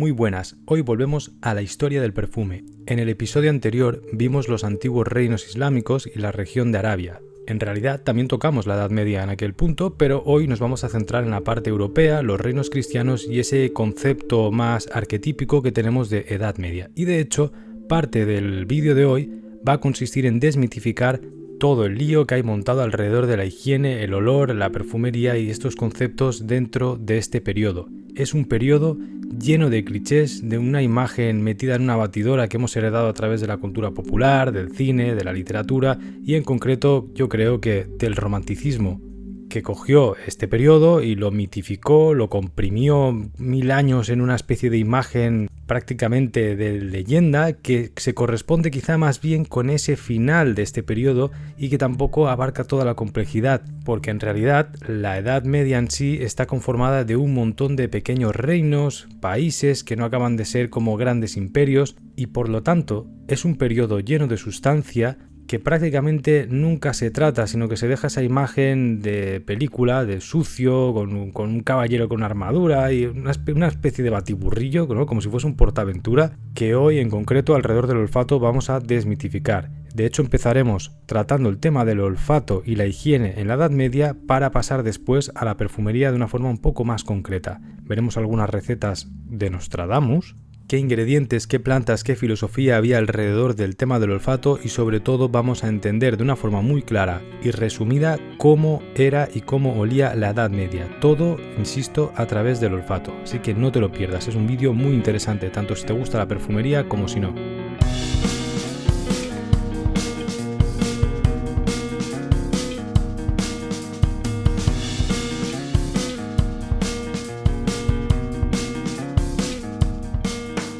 Muy buenas, hoy volvemos a la historia del perfume. En el episodio anterior vimos los antiguos reinos islámicos y la región de Arabia. En realidad también tocamos la Edad Media en aquel punto, pero hoy nos vamos a centrar en la parte europea, los reinos cristianos y ese concepto más arquetípico que tenemos de Edad Media. Y de hecho, parte del vídeo de hoy va a consistir en desmitificar todo el lío que hay montado alrededor de la higiene, el olor, la perfumería y estos conceptos dentro de este periodo. Es un periodo lleno de clichés, de una imagen metida en una batidora que hemos heredado a través de la cultura popular, del cine, de la literatura y en concreto yo creo que del romanticismo, que cogió este periodo y lo mitificó, lo comprimió 1000 años en una especie de imagen prácticamente de leyenda que se corresponde quizá más bien con ese final de este periodo y que tampoco abarca toda la complejidad, porque en realidad la Edad Media en sí está conformada de un montón de pequeños reinos, países que no acaban de ser como grandes imperios y por lo tanto es un periodo lleno de sustancia que prácticamente nunca se trata, sino que se deja esa imagen de película, de sucio, con un caballero con armadura y una especie de batiburrillo, ¿no? Como si fuese un portaventura, que hoy en concreto alrededor del olfato vamos a desmitificar. De hecho empezaremos tratando el tema del olfato y la higiene en la Edad Media para pasar después a la perfumería de una forma un poco más concreta. Veremos algunas recetas de Nostradamus, qué ingredientes, qué plantas, qué filosofía había alrededor del tema del olfato y sobre todo vamos a entender de una forma muy clara y resumida cómo era y cómo olía la Edad Media. Todo, insisto, a través del olfato. Así que no te lo pierdas, es un vídeo muy interesante, tanto si te gusta la perfumería como si no.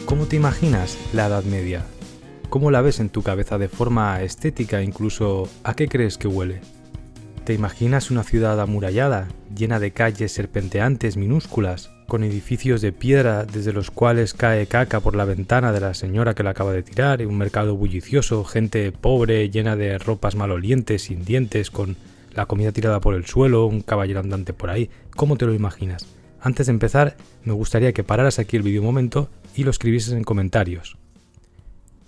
¿Cómo te imaginas la Edad Media? ¿Cómo la ves en tu cabeza de forma estética? Incluso, ¿a qué crees que huele? ¿Te imaginas una ciudad amurallada, llena de calles serpenteantes minúsculas, con edificios de piedra desde los cuales cae caca por la ventana de la señora que la acaba de tirar, un mercado bullicioso, gente pobre, llena de ropas malolientes, sin dientes, con la comida tirada por el suelo, un caballero andante por ahí? ¿Cómo te lo imaginas? Antes de empezar, me gustaría que pararas aquí el vídeo un momento y lo escribieses en comentarios.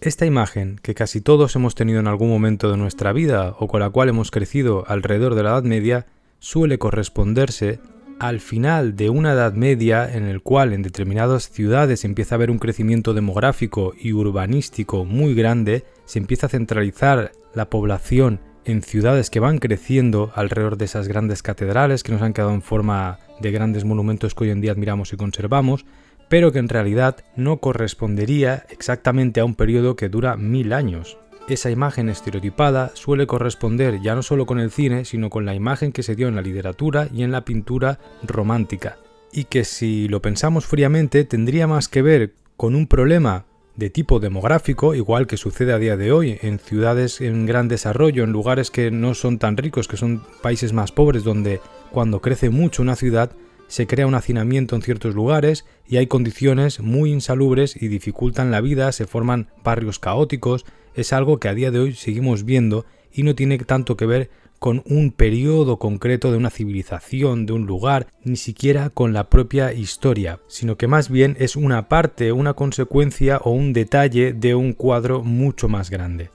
Esta imagen, que casi todos hemos tenido en algún momento de nuestra vida o con la cual hemos crecido alrededor de la Edad Media, suele corresponderse al final de una Edad Media en el cual en determinadas ciudades empieza a haber un crecimiento demográfico y urbanístico muy grande, se empieza a centralizar la población en ciudades que van creciendo alrededor de esas grandes catedrales que nos han quedado en forma de grandes monumentos que hoy en día admiramos y conservamos, pero que en realidad no correspondería exactamente a un periodo que dura 1000 años. Esa imagen estereotipada suele corresponder ya no solo con el cine, sino con la imagen que se dio en la literatura y en la pintura romántica, y que si lo pensamos fríamente tendría más que ver con un problema de tipo demográfico, igual que sucede a día de hoy en ciudades en gran desarrollo, en lugares que no son tan ricos, que son países más pobres, donde cuando crece mucho una ciudad se crea un hacinamiento en ciertos lugares y hay condiciones muy insalubres y dificultan la vida, se forman barrios caóticos. Es algo que a día de hoy seguimos viendo y no tiene tanto que ver con un periodo concreto de una civilización, de un lugar, ni siquiera con la propia historia, sino que más bien es una parte, una consecuencia o un detalle de un cuadro mucho más grande.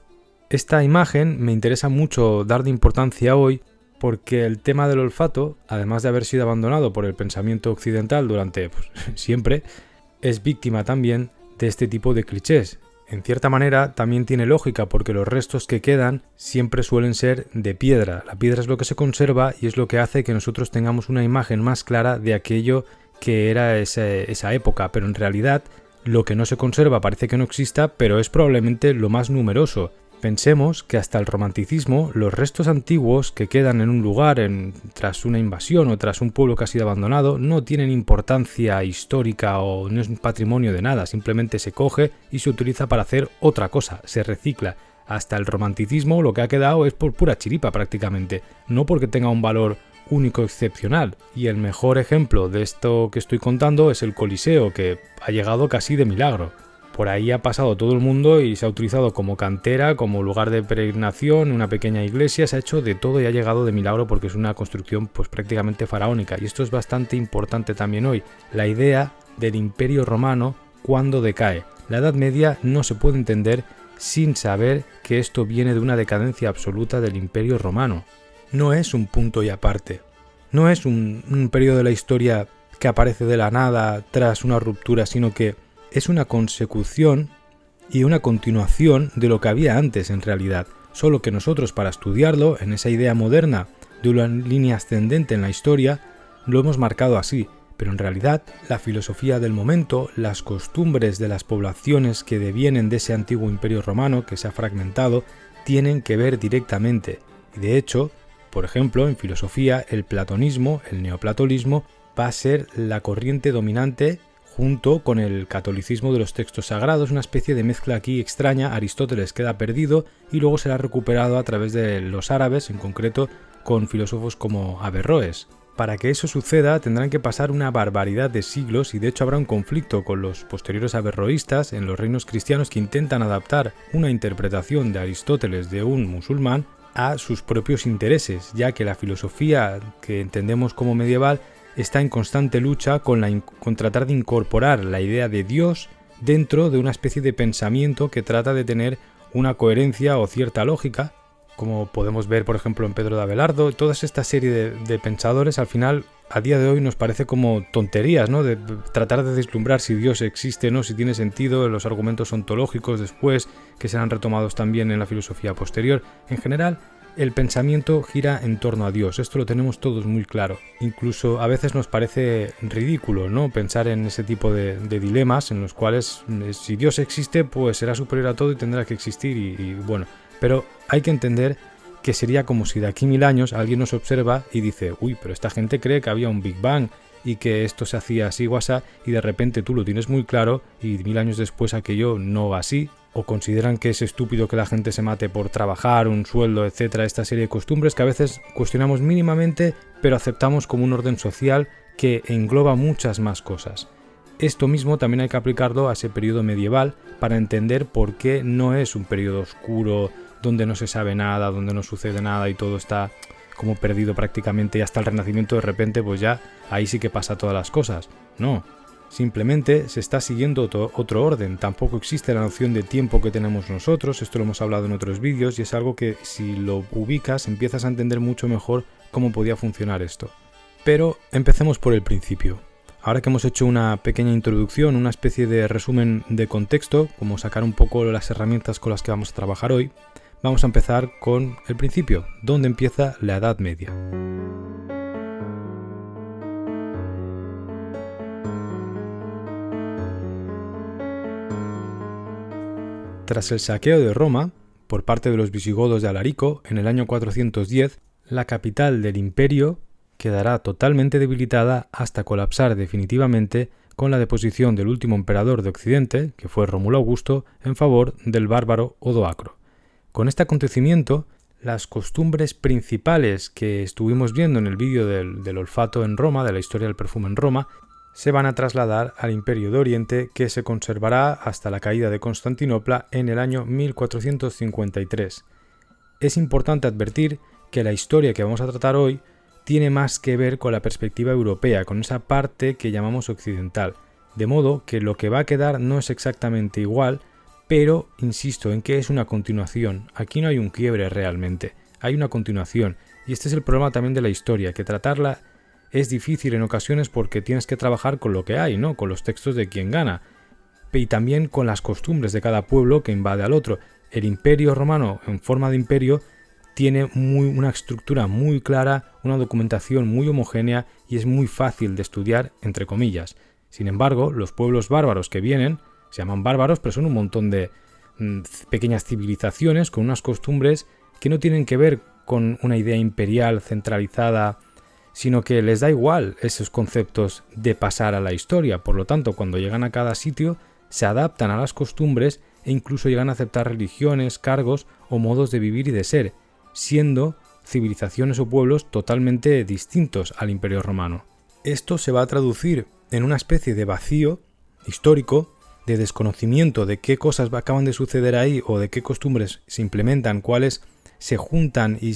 Esta imagen me interesa mucho darle importancia hoy porque el tema del olfato, además de haber sido abandonado por el pensamiento occidental durante siempre, es víctima también de este tipo de clichés. En cierta manera también tiene lógica porque los restos que quedan siempre suelen ser de piedra. La piedra es lo que se conserva y es lo que hace que nosotros tengamos una imagen más clara de aquello que era esa época, pero en realidad lo que no se conserva parece que no exista, pero es probablemente lo más numeroso. Pensemos que hasta el romanticismo, los restos antiguos que quedan en un lugar tras una invasión o tras un pueblo que ha sido abandonado no tienen importancia histórica o no es un patrimonio de nada, simplemente se coge y se utiliza para hacer otra cosa, se recicla. Hasta el romanticismo lo que ha quedado es por pura chiripa prácticamente, no porque tenga un valor único excepcional. Y el mejor ejemplo de esto que estoy contando es el Coliseo, que ha llegado casi de milagro. Por ahí ha pasado todo el mundo y se ha utilizado como cantera, como lugar de peregrinación, una pequeña iglesia, se ha hecho de todo y ha llegado de milagro porque es una construcción pues prácticamente faraónica. Y esto es bastante importante también hoy. La idea del Imperio Romano cuando decae. La Edad Media no se puede entender sin saber que esto viene de una decadencia absoluta del Imperio Romano. No es un punto y aparte. No es un periodo de la historia que aparece de la nada tras una ruptura, sino que es una consecución y una continuación de lo que había antes en realidad. Solo que nosotros, para estudiarlo en esa idea moderna de una línea ascendente en la historia, lo hemos marcado así. Pero en realidad, la filosofía del momento, las costumbres de las poblaciones que devienen de ese antiguo imperio romano que se ha fragmentado, tienen que ver directamente. Y de hecho, por ejemplo, en filosofía, el platonismo, el neoplatonismo, va a ser la corriente dominante junto con el catolicismo de los textos sagrados, una especie de mezcla aquí extraña. Aristóteles queda perdido y luego será recuperado a través de los árabes, en concreto con filósofos como Averroes. Para que eso suceda tendrán que pasar una barbaridad de siglos y de hecho habrá un conflicto con los posteriores averroístas en los reinos cristianos que intentan adaptar una interpretación de Aristóteles de un musulmán a sus propios intereses, ya que la filosofía que entendemos como medieval está en constante lucha con tratar de incorporar la idea de Dios dentro de una especie de pensamiento que trata de tener una coherencia o cierta lógica, como podemos ver por ejemplo en Pedro de Abelardo. Toda esta serie de pensadores al final a día de hoy nos parece como tonterías, ¿no? De tratar de deslumbrar si Dios existe o no, si tiene sentido, los argumentos ontológicos después que serán retomados también en la filosofía posterior. En general, el pensamiento gira en torno a Dios, esto lo tenemos todos muy claro. Incluso a veces nos parece ridículo, ¿no?, pensar en ese tipo de dilemas en los cuales si Dios existe, pues será superior a todo y tendrá que existir y bueno, pero hay que entender que sería como si de aquí 1000 años alguien nos observa y dice, uy, pero esta gente cree que había un Big Bang y que esto se hacía así o así, y de repente tú lo tienes muy claro y 1000 años después aquello no va así. O consideran que es estúpido que la gente se mate por trabajar, un sueldo, etcétera, esta serie de costumbres que a veces cuestionamos mínimamente, pero aceptamos como un orden social que engloba muchas más cosas. Esto mismo también hay que aplicarlo a ese periodo medieval para entender por qué no es un periodo oscuro, donde no se sabe nada, donde no sucede nada y todo está como perdido prácticamente, y hasta el Renacimiento de repente pues ya ahí sí que pasa todas las cosas. No. Simplemente se está siguiendo otro orden, tampoco existe la noción de tiempo que tenemos nosotros, esto lo hemos hablado en otros vídeos y es algo que si lo ubicas empiezas a entender mucho mejor cómo podía funcionar esto. Pero empecemos por el principio. Ahora que hemos hecho una pequeña introducción, una especie de resumen de contexto, como sacar un poco las herramientas con las que vamos a trabajar hoy, vamos a empezar con el principio, donde empieza la Edad Media. Tras el saqueo de Roma, por parte de los visigodos de Alarico, en el año 410, la capital del imperio quedará totalmente debilitada hasta colapsar definitivamente con la deposición del último emperador de Occidente, que fue Rómulo Augusto, en favor del bárbaro Odoacro. Con este acontecimiento, las costumbres principales que estuvimos viendo en el vídeo del olfato en Roma, de la historia del perfume en Roma, se van a trasladar al Imperio de Oriente, que se conservará hasta la caída de Constantinopla en el año 1453. Es importante advertir que la historia que vamos a tratar hoy tiene más que ver con la perspectiva europea, con esa parte que llamamos occidental, de modo que lo que va a quedar no es exactamente igual, pero insisto en que es una continuación. Aquí no hay un quiebre realmente, hay una continuación, y este es el problema también de la historia, que tratarla es difícil en ocasiones porque tienes que trabajar con lo que hay, ¿no?, con los textos de quien gana, y también con las costumbres de cada pueblo que invade al otro. El Imperio Romano, en forma de imperio, tiene una estructura muy clara, una documentación muy homogénea y es muy fácil de estudiar, entre comillas. Sin embargo, los pueblos bárbaros que vienen, se llaman bárbaros, pero son un montón de pequeñas civilizaciones con unas costumbres que no tienen que ver con una idea imperial centralizada, sino que les da igual esos conceptos de pasar a la historia. Por lo tanto, cuando llegan a cada sitio, se adaptan a las costumbres e incluso llegan a aceptar religiones, cargos o modos de vivir y de ser, siendo civilizaciones o pueblos totalmente distintos al Imperio Romano. Esto se va a traducir en una especie de vacío histórico, de desconocimiento de qué cosas acaban de suceder ahí o de qué costumbres se implementan, cuáles se juntan y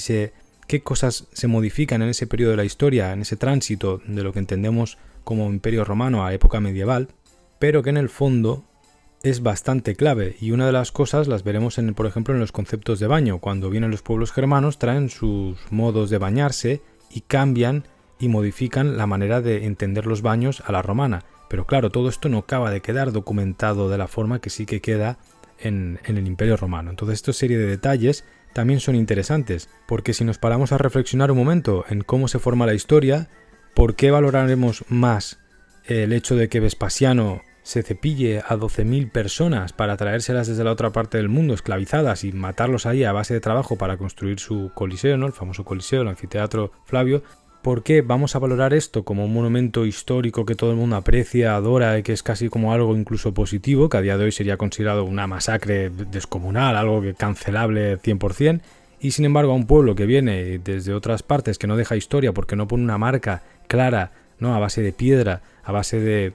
qué cosas se modifican en ese periodo de la historia, en ese tránsito de lo que entendemos como Imperio Romano a época medieval. pero que en el fondo es bastante clave, y una de las cosas las veremos por ejemplo en los conceptos de baño. Cuando vienen los pueblos germanos traen sus modos de bañarse y cambian y modifican la manera de entender los baños a la romana. Pero claro, todo esto no acaba de quedar documentado de la forma que sí que queda en el Imperio Romano. Entonces esta serie de detalles también son interesantes, porque si nos paramos a reflexionar un momento en cómo se forma la historia, ¿por qué valoraremos más el hecho de que Vespasiano se cepille a 12.000 personas para traérselas desde la otra parte del mundo esclavizadas y matarlos ahí a base de trabajo para construir su Coliseo, ¿no? El famoso Coliseo, el anfiteatro Flavio? ¿Por qué vamos a valorar esto como un monumento histórico que todo el mundo aprecia, adora y que es casi como algo incluso positivo, que a día de hoy sería considerado una masacre descomunal, algo que cancelable 100%, y sin embargo a un pueblo que viene desde otras partes, que no deja historia porque no pone una marca clara, ¿no? A base de piedra, a base de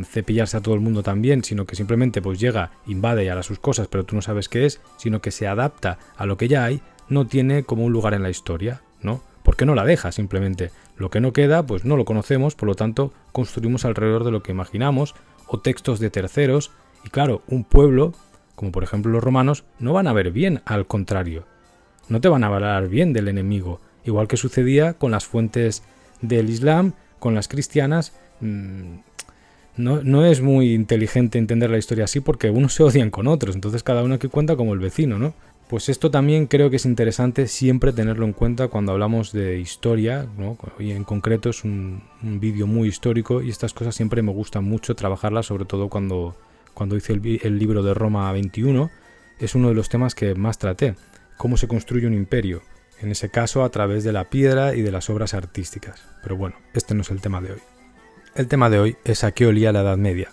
cepillarse a todo el mundo también, sino que simplemente pues llega, invade y hará sus cosas, pero tú no sabes qué es, sino que se adapta a lo que ya hay, no tiene como un lugar en la historia, ¿no? ¿Por qué no la deja? Simplemente lo que no queda, pues no lo conocemos, por lo tanto construimos alrededor de lo que imaginamos, o textos de terceros, y claro, un pueblo, como por ejemplo los romanos, no van a ver bien, al contrario, no te van a hablar bien del enemigo, igual que sucedía con las fuentes del Islam, con las cristianas. No es muy inteligente entender la historia así porque unos se odian con otros, entonces cada uno que cuenta como el vecino, ¿no? Pues esto también creo que es interesante siempre tenerlo en cuenta cuando hablamos de historia, ¿no? Y en concreto es un vídeo muy histórico y estas cosas siempre me gustan mucho trabajarlas, sobre todo cuando hice el libro de Roma 21, es uno de los temas que más traté, cómo se construye un imperio, en ese caso a través de la piedra y de las obras artísticas. Pero bueno, este no es el tema de hoy. El tema de hoy es a qué olía la Edad Media.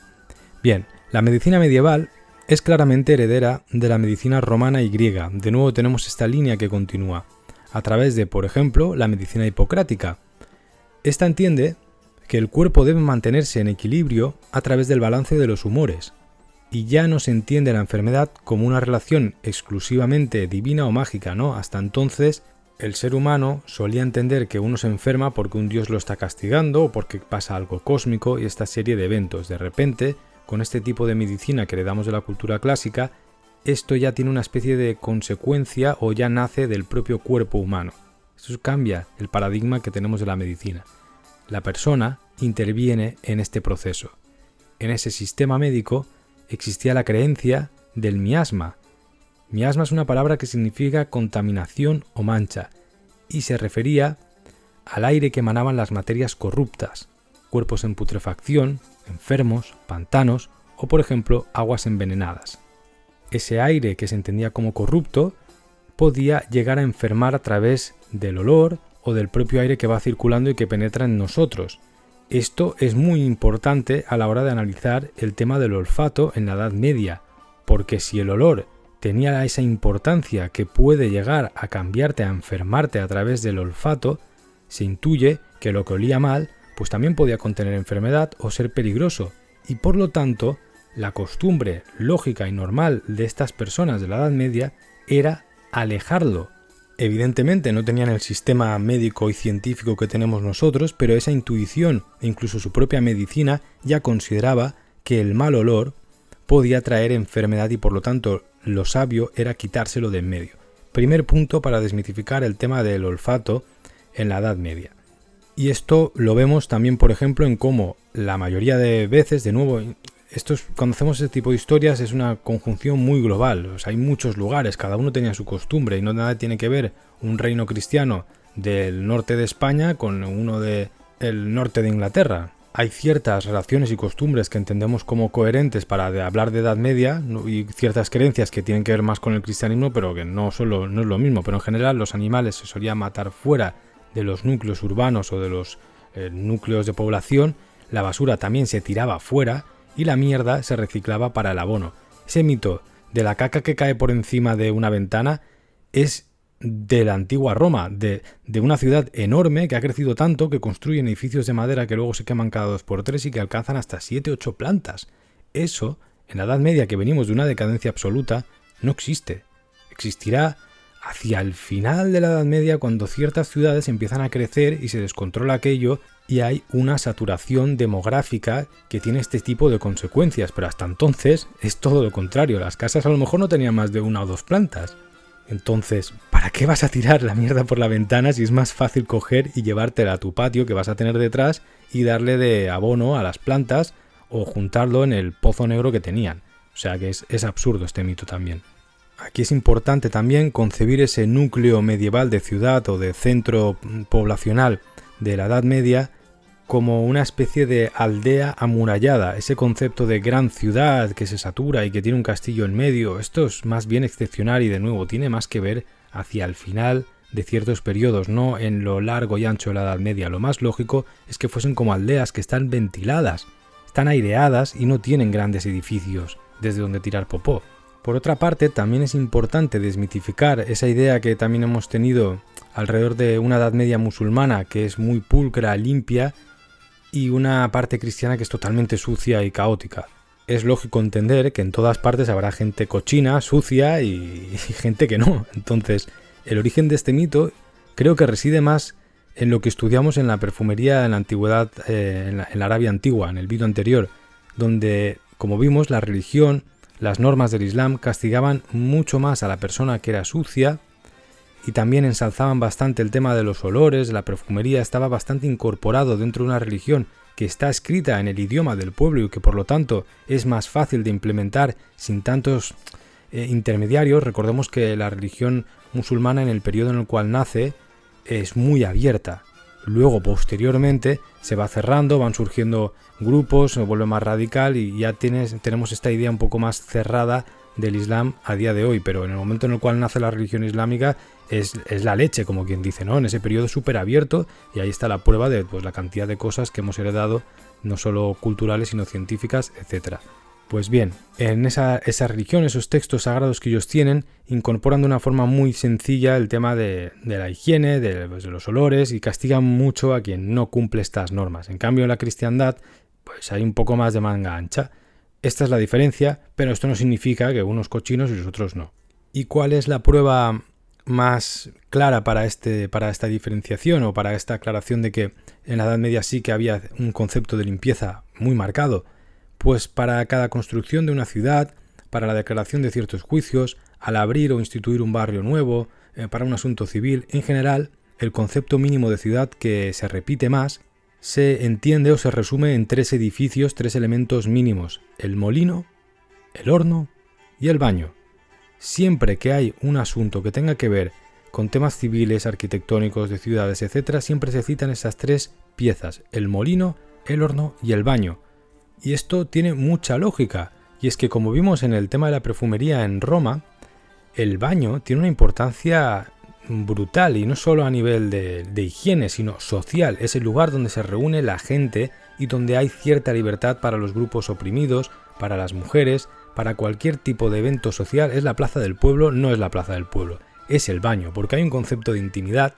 Bien, la medicina medieval es claramente heredera de la medicina romana y griega. De nuevo tenemos esta línea que continúa, a través de, por ejemplo, la medicina hipocrática. Esta entiende que el cuerpo debe mantenerse en equilibrio a través del balance de los humores, y ya no se entiende la enfermedad como una relación exclusivamente divina o mágica, ¿no? Hasta entonces, el ser humano solía entender que uno se enferma porque un dios lo está castigando o porque pasa algo cósmico y esta serie de eventos. De repente, con este tipo de medicina que heredamos de la cultura clásica, esto ya tiene una especie de consecuencia o ya nace del propio cuerpo humano. Eso cambia el paradigma que tenemos de la medicina. La persona interviene en este proceso. En ese sistema médico existía la creencia del miasma. Miasma es una palabra que significa contaminación o mancha y se refería al aire que emanaban las materias corruptas, cuerpos en putrefacción, enfermos, pantanos o por ejemplo aguas envenenadas. Ese aire que se entendía como corrupto podía llegar a enfermar a través del olor o del propio aire que va circulando y que penetra en nosotros. Esto es muy importante a la hora de analizar el tema del olfato en la Edad Media, porque si el olor tenía esa importancia que puede llegar a cambiarte, a enfermarte a través del olfato, se intuye que lo que olía mal pues también podía contener enfermedad o ser peligroso, y por lo tanto la costumbre lógica y normal de estas personas de la Edad Media era alejarlo. Evidentemente no tenían el sistema médico y científico que tenemos nosotros, pero esa intuición e incluso su propia medicina ya consideraba que el mal olor podía traer enfermedad y por lo tanto lo sabio era quitárselo de en medio. Primer punto para desmitificar el tema del olfato en la Edad Media. Y esto lo vemos también, por ejemplo, en cómo la mayoría de veces, de nuevo, cuando hacemos este tipo de historias es una conjunción muy global. O sea, hay muchos lugares, cada uno tenía su costumbre y no nada tiene que ver un reino cristiano del norte de España con uno del norte de Inglaterra. Hay ciertas relaciones y costumbres que entendemos como coherentes para hablar de Edad Media, ¿no? Y ciertas creencias que tienen que ver más con el cristianismo, pero que no es lo mismo. Pero en general los animales se solían matar fuera de los núcleos urbanos o de los núcleos de población, la basura también se tiraba fuera y la mierda se reciclaba para el abono. Ese mito de la caca que cae por encima de una ventana es de la antigua Roma, de una ciudad enorme que ha crecido tanto que construyen edificios de madera que luego se queman cada 2x3 y que alcanzan hasta 7-8 plantas. Eso, en la Edad Media, que venimos de una decadencia absoluta, no existe. Existirá hacia el final de la Edad Media, cuando ciertas ciudades empiezan a crecer y se descontrola aquello y hay una saturación demográfica que tiene este tipo de consecuencias, pero hasta entonces es todo lo contrario, las casas a lo mejor no tenían más de 1 o 2 plantas. Entonces, ¿para qué vas a tirar la mierda por la ventana si es más fácil coger y llevártela a tu patio que vas a tener detrás y darle de abono a las plantas o juntarlo en el pozo negro que tenían? O sea que es absurdo este mito también. Aquí es importante también concebir ese núcleo medieval de ciudad o de centro poblacional de la Edad Media como una especie de aldea amurallada, ese concepto de gran ciudad que se satura y que tiene un castillo en medio. Esto es más bien excepcional y de nuevo tiene más que ver hacia el final de ciertos periodos, no en lo largo y ancho de la Edad Media. Lo más lógico es que fuesen como aldeas que están ventiladas, están aireadas y no tienen grandes edificios desde donde tirar popó. Por otra parte, también es importante desmitificar esa idea que también hemos tenido alrededor de una Edad Media musulmana que es muy pulcra, limpia, y una parte cristiana que es totalmente sucia y caótica. Es lógico entender que en todas partes habrá gente cochina, sucia y gente que no. Entonces, el origen de este mito creo que reside más en lo que estudiamos en la perfumería en la antigüedad, en la Arabia antigua, en el vídeo anterior, donde, como vimos, la religión, las normas del Islam castigaban mucho más a la persona que era sucia y también ensalzaban bastante el tema de los olores. La perfumería estaba bastante incorporado dentro de una religión que está escrita en el idioma del pueblo y que por lo tanto es más fácil de implementar sin tantos intermediarios. Recordemos que la religión musulmana en el periodo en el cual nace es muy abierta. Luego, posteriormente, se va cerrando, van surgiendo grupos, se vuelve más radical y ya tenemos esta idea un poco más cerrada del Islam a día de hoy, pero en el momento en el cual nace la religión islámica es la leche, como quien dice, ¿no? En ese periodo súper abierto, y ahí está la prueba de pues, la cantidad de cosas que hemos heredado, no solo culturales, sino científicas, etc. Pues bien, en esa religión, esos textos sagrados que ellos tienen, incorporan de una forma muy sencilla el tema de la higiene, de los olores, y castigan mucho a quien no cumple estas normas. En cambio, en la cristiandad, pues hay un poco más de manga ancha. Esta es la diferencia, pero esto no significa que unos cochinos y los otros no. ¿Y cuál es la prueba más clara para esta diferenciación o para esta aclaración de que en la Edad Media sí que había un concepto de limpieza muy marcado? Pues para cada construcción de una ciudad, para la declaración de ciertos juicios, al abrir o instituir un barrio nuevo, para un asunto civil, en general, el concepto mínimo de ciudad que se repite más se entiende o se resume en 3 edificios, 3 elementos mínimos: el molino, el horno y el baño. Siempre que hay un asunto que tenga que ver con temas civiles, arquitectónicos, de ciudades, etc., siempre se citan esas 3 piezas: el molino, el horno y el baño. Y esto tiene mucha lógica, y es que como vimos en el tema de la perfumería en Roma, el baño tiene una importancia brutal, y no solo a nivel de higiene, sino social. Es el lugar donde se reúne la gente y donde hay cierta libertad para los grupos oprimidos, para las mujeres, para cualquier tipo de evento social. Es la plaza del pueblo, no es la plaza del pueblo, es el baño, porque hay un concepto de intimidad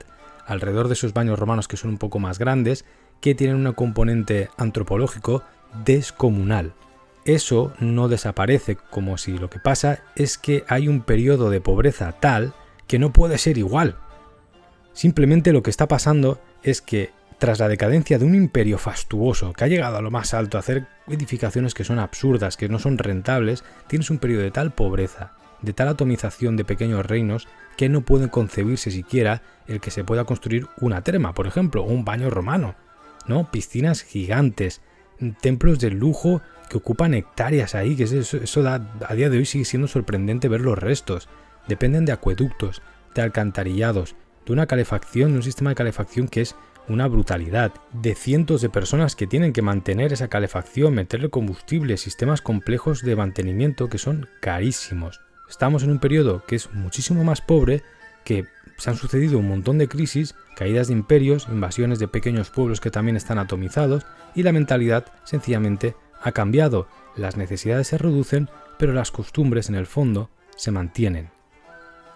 alrededor de esos baños romanos que son un poco más grandes, que tienen un componente antropológico descomunal. Eso no desaparece, como si lo que pasa es que hay un periodo de pobreza tal que no puede ser igual. Simplemente lo que está pasando es que tras la decadencia de un imperio fastuoso que ha llegado a lo más alto, a hacer edificaciones que son absurdas, que no son rentables, tienes un periodo de tal pobreza, de tal atomización de pequeños reinos, que no pueden concebirse siquiera el que se pueda construir una terma, por ejemplo, o un baño romano, ¿no? Piscinas gigantes, templos de lujo que ocupan hectáreas ahí, que eso a día de hoy sigue siendo sorprendente ver los restos. Dependen de acueductos, de alcantarillados, de una calefacción, de un sistema de calefacción que es una brutalidad, de cientos de personas que tienen que mantener esa calefacción, meterle combustible, sistemas complejos de mantenimiento que son carísimos. Estamos en un periodo que es muchísimo más pobre, que se han sucedido un montón de crisis, caídas de imperios, invasiones de pequeños pueblos que también están atomizados, y la mentalidad sencillamente ha cambiado. Las necesidades se reducen, pero las costumbres en el fondo se mantienen.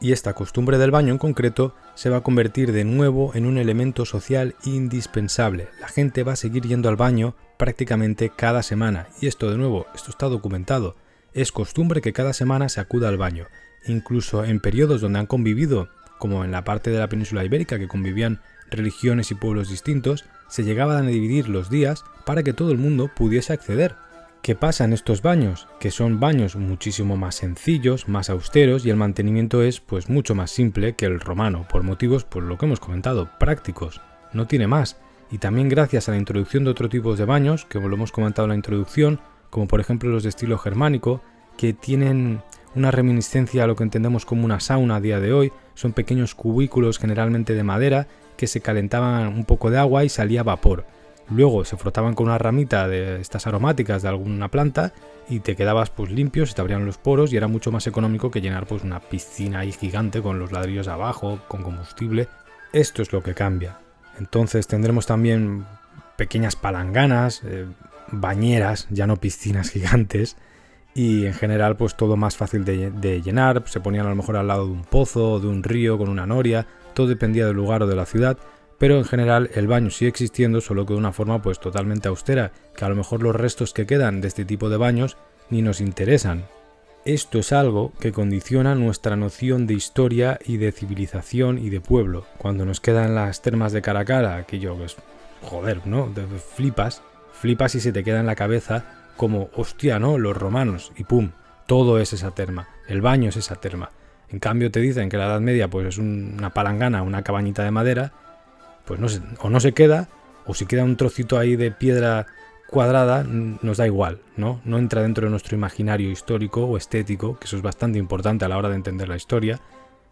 Y esta costumbre del baño en concreto se va a convertir de nuevo en un elemento social indispensable. La gente va a seguir yendo al baño prácticamente cada semana, y esto de nuevo, esto está documentado. Es costumbre que cada semana se acuda al baño, incluso en periodos donde han convivido, como en la parte de la península ibérica, que convivían religiones y pueblos distintos, se llegaban a dividir los días para que todo el mundo pudiese acceder. ¿Qué pasa en estos baños? Que son baños muchísimo más sencillos, más austeros y el mantenimiento es pues mucho más simple que el romano, por motivos, pues lo que hemos comentado, prácticos. No tiene más. Y también gracias a la introducción de otro tipo de baños, que lo hemos comentado en la introducción, como por ejemplo los de estilo germánico, que tienen una reminiscencia a lo que entendemos como una sauna a día de hoy, son pequeños cubículos generalmente de madera que se calentaban un poco de agua y salía vapor. Luego se frotaban con una ramita de estas aromáticas de alguna planta y te quedabas pues limpio, se te abrían los poros y era mucho más económico que llenar pues una piscina ahí gigante con los ladrillos abajo, con combustible. Esto es lo que cambia. Entonces tendremos también pequeñas palanganas, bañeras, ya no piscinas gigantes, y en general pues todo más fácil de llenar. Se ponían a lo mejor al lado de un pozo o de un río con una noria, todo dependía del lugar o de la ciudad, pero en general el baño sigue existiendo, solo que de una forma pues totalmente austera, que a lo mejor los restos que quedan de este tipo de baños ni nos interesan. Esto es algo que condiciona nuestra noción de historia y de civilización y de pueblo. Cuando nos quedan las termas de Caracara, aquello que es, joder, ¿no? Flipas y se te queda en la cabeza como, hostia, ¿no? Los romanos, y pum, todo es esa terma, el baño es esa terma. En cambio te dicen que la Edad Media pues es una palangana, una cabañita de madera, pues no se, o no se queda, o si queda un trocito ahí de piedra cuadrada, nos da igual, ¿no? No entra dentro de nuestro imaginario histórico o estético, que eso es bastante importante a la hora de entender la historia,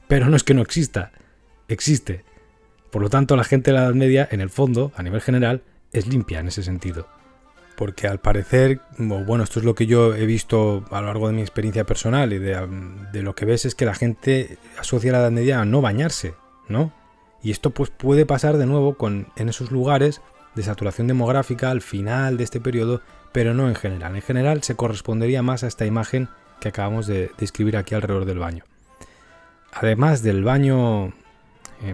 pero no es que no exista, existe. Por lo tanto, la gente de la Edad Media, en el fondo, a nivel general, es limpia en ese sentido. Porque al parecer, bueno, esto es lo que yo he visto a lo largo de mi experiencia personal y de lo que ves es que la gente asocia la Edad Media a no bañarse, ¿no? Y esto pues puede pasar de nuevo en esos lugares de saturación demográfica al final de este periodo, pero no en general. En general se correspondería más a esta imagen que acabamos de describir aquí alrededor del baño. Además del baño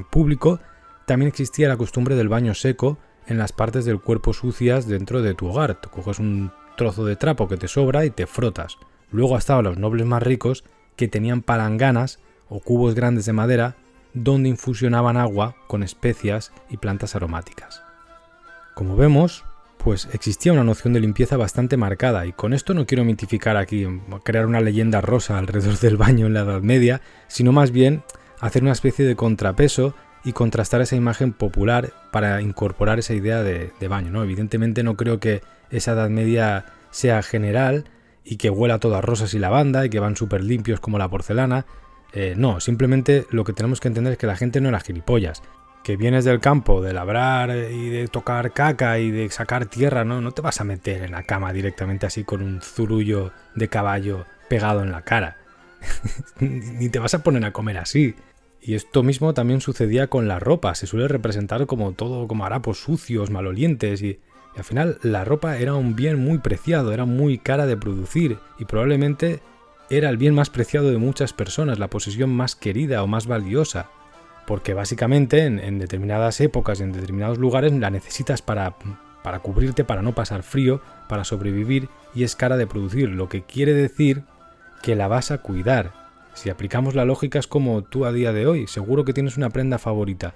público, también existía la costumbre del baño seco en las partes del cuerpo sucias dentro de tu hogar. Te coges un trozo de trapo que te sobra y te frotas. Luego estaban los nobles más ricos que tenían palanganas o cubos grandes de madera donde infusionaban agua con especias y plantas aromáticas. Como vemos, pues existía una noción de limpieza bastante marcada, y con esto no quiero mitificar aquí, crear una leyenda rosa alrededor del baño en la Edad Media, sino más bien hacer una especie de contrapeso y contrastar esa imagen popular para incorporar esa idea de baño, ¿no? Evidentemente no creo que esa Edad Media sea general y que huela todo a rosas y lavanda y que van súper limpios como la porcelana. No, simplemente lo que tenemos que entender es que la gente no era gilipollas. Que vienes del campo, de labrar y de tocar caca y de sacar tierra, ¿no? No te vas a meter en la cama directamente así con un zurullo de caballo pegado en la cara. Ni te vas a poner a comer así. Y esto mismo también sucedía con la ropa. Se suele representar como todo, como harapos sucios, malolientes y al final la ropa era un bien muy preciado, era muy cara de producir y probablemente era el bien más preciado de muchas personas, la posesión más querida o más valiosa. Porque básicamente en determinadas épocas, en determinados lugares, la necesitas para cubrirte, para no pasar frío, para sobrevivir, y es cara de producir, lo que quiere decir que la vas a cuidar. Si aplicamos la lógica es como tú a día de hoy, seguro que tienes una prenda favorita,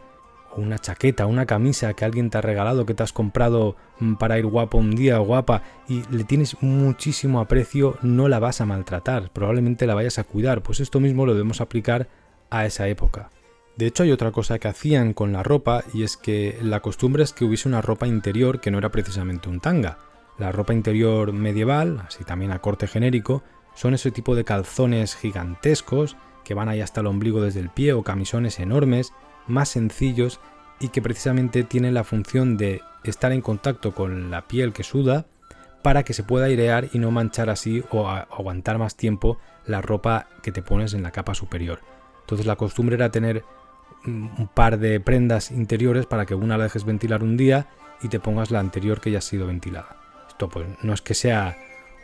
o una chaqueta, una camisa que alguien te ha regalado, que te has comprado para ir guapo un día o guapa, y le tienes muchísimo aprecio, no la vas a maltratar, probablemente la vayas a cuidar. Pues esto mismo lo debemos aplicar a esa época. De hecho, hay otra cosa que hacían con la ropa, y es que la costumbre es que hubiese una ropa interior que no era precisamente un tanga. La ropa interior medieval, así también a corte genérico, son ese tipo de calzones gigantescos que van ahí hasta el ombligo desde el pie, o camisones enormes, más sencillos y que precisamente tienen la función de estar en contacto con la piel que suda para que se pueda airear y no manchar así o aguantar más tiempo la ropa que te pones en la capa superior. Entonces la costumbre era tener un par de prendas interiores para que una la dejes ventilar un día y te pongas la anterior que ya ha sido ventilada. Esto pues no es que sea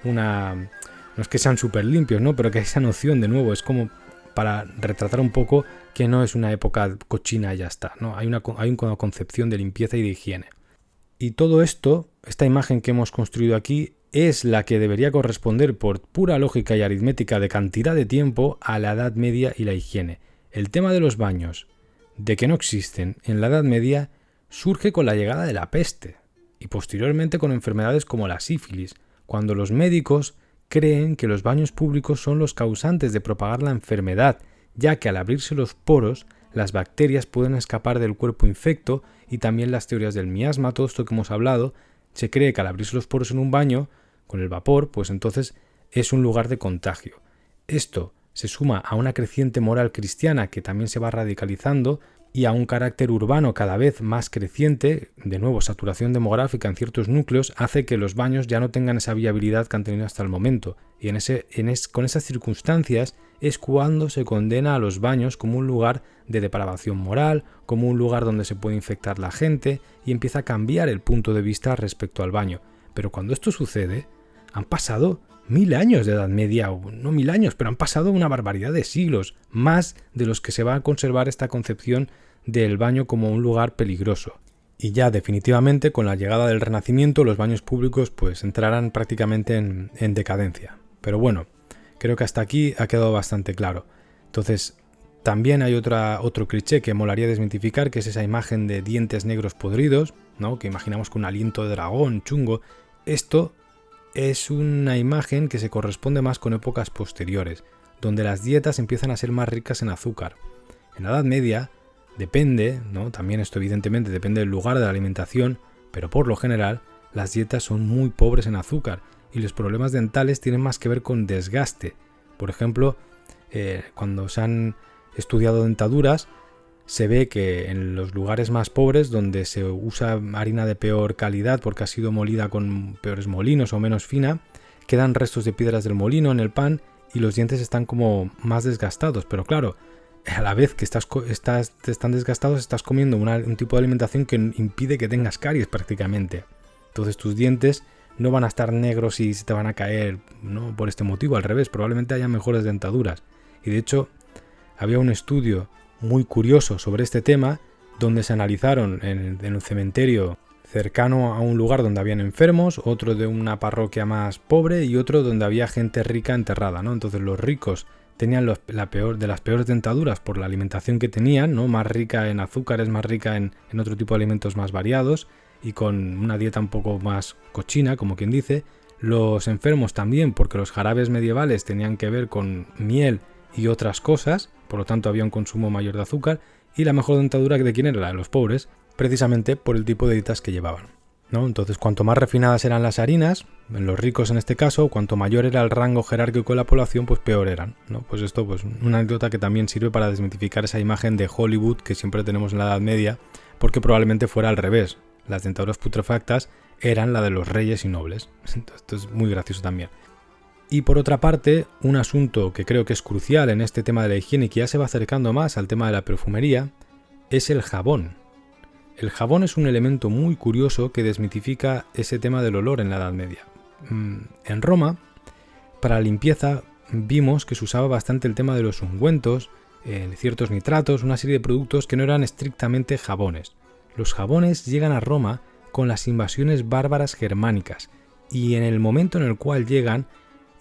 no es que sean súper limpios, ¿no? Pero que esa noción de nuevo es como para retratar un poco que no es una época cochina y ya está, ¿no? Hay una concepción de limpieza y de higiene. Y todo esto, esta imagen que hemos construido aquí, es la que debería corresponder por pura lógica y aritmética de cantidad de tiempo a la Edad Media y la higiene. El tema de los baños, de que no existen en la Edad Media, surge con la llegada de la peste y posteriormente con enfermedades como la sífilis, cuando los médicos creen que los baños públicos son los causantes de propagar la enfermedad, ya que al abrirse los poros, las bacterias pueden escapar del cuerpo infecto y también las teorías del miasma, todo esto que hemos hablado, se cree que al abrirse los poros en un baño, con el vapor, pues entonces es un lugar de contagio. Esto se suma a una creciente moral cristiana que también se va radicalizando y a un carácter urbano cada vez más creciente, de nuevo saturación demográfica en ciertos núcleos, hace que los baños ya no tengan esa viabilidad que han tenido hasta el momento. Y con esas circunstancias es cuando se condena a los baños como un lugar de depravación moral, como un lugar donde se puede infectar la gente, y empieza a cambiar el punto de vista respecto al baño. Pero cuando esto sucede, han pasado 1000 años de Edad Media, o no 1000 años, pero han pasado una barbaridad de siglos, más de los que se va a conservar esta concepción del baño como un lugar peligroso. Y ya definitivamente con la llegada del Renacimiento los baños públicos pues entrarán prácticamente en decadencia. Pero bueno, creo que hasta aquí ha quedado bastante claro. Entonces, también hay otro cliché que molaría desmitificar, que es esa imagen de dientes negros podridos, ¿no? Que imaginamos con un aliento de dragón, chungo. Esto es una imagen que se corresponde más con épocas posteriores, donde las dietas empiezan a ser más ricas en azúcar. En la Edad Media depende, ¿no? También esto evidentemente depende del lugar de la alimentación, pero por lo general las dietas son muy pobres en azúcar y los problemas dentales tienen más que ver con desgaste. Por ejemplo, cuando se han estudiado dentaduras, se ve que en los lugares más pobres, donde se usa harina de peor calidad porque ha sido molida con peores molinos o menos fina, quedan restos de piedras del molino en el pan y los dientes están como más desgastados. Pero claro, a la vez que están desgastados, estás comiendo un tipo de alimentación que impide que tengas caries prácticamente. Entonces tus dientes no van a estar negros y se te van a caer, ¿no? Por este motivo. Al revés, probablemente haya mejores dentaduras. Y de hecho, había un estudio muy curioso sobre este tema, donde se analizaron en un cementerio cercano a un lugar donde habían enfermos, otro de una parroquia más pobre y otro donde había gente rica enterrada, ¿no? Entonces los ricos tenían las peores dentaduras por la alimentación que tenían, ¿no? Más rica en azúcares, más rica en otro tipo de alimentos más variados y con una dieta un poco más cochina, como quien dice. Los enfermos también, porque los jarabes medievales tenían que ver con miel y otras cosas, por lo tanto había un consumo mayor de azúcar, y la mejor dentadura de quién era la de los pobres, precisamente por el tipo de dietas que llevaban, ¿no? Entonces, cuanto más refinadas eran las harinas, en los ricos en este caso, cuanto mayor era el rango jerárquico de la población, pues peor eran, ¿no? Pues esto, pues una anécdota que también sirve para desmitificar esa imagen de Hollywood que siempre tenemos en la Edad Media, porque probablemente fuera al revés. Las dentaduras putrefactas eran la de los reyes y nobles. Esto es muy gracioso también. Y por otra parte, un asunto que creo que es crucial en este tema de la higiene y que ya se va acercando más al tema de la perfumería, es el jabón. El jabón es un elemento muy curioso que desmitifica ese tema del olor en la Edad Media. En Roma, para la limpieza, vimos que se usaba bastante el tema de los ungüentos, ciertos nitratos, una serie de productos que no eran estrictamente jabones. Los jabones llegan a Roma con las invasiones bárbaras germánicas y en el momento en el cual llegan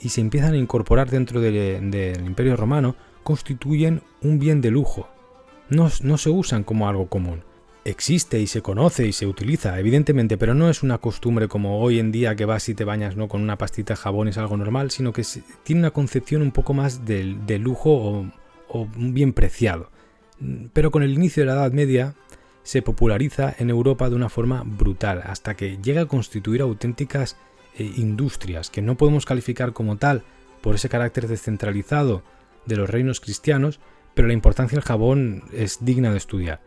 y se empiezan a incorporar dentro del Imperio Romano, constituyen un bien de lujo. No se usan como algo común. Existe y se conoce y se utiliza, evidentemente, pero no es una costumbre como hoy en día que vas y te bañas, ¿no?, con una pastita de jabón, es algo normal, sino que tiene una concepción un poco más de lujo o un bien preciado. Pero con el inicio de la Edad Media se populariza en Europa de una forma brutal, hasta que llega a constituir auténticas industrias que no podemos calificar como tal por ese carácter descentralizado de los reinos cristianos, pero la importancia del jabón es digna de estudiar.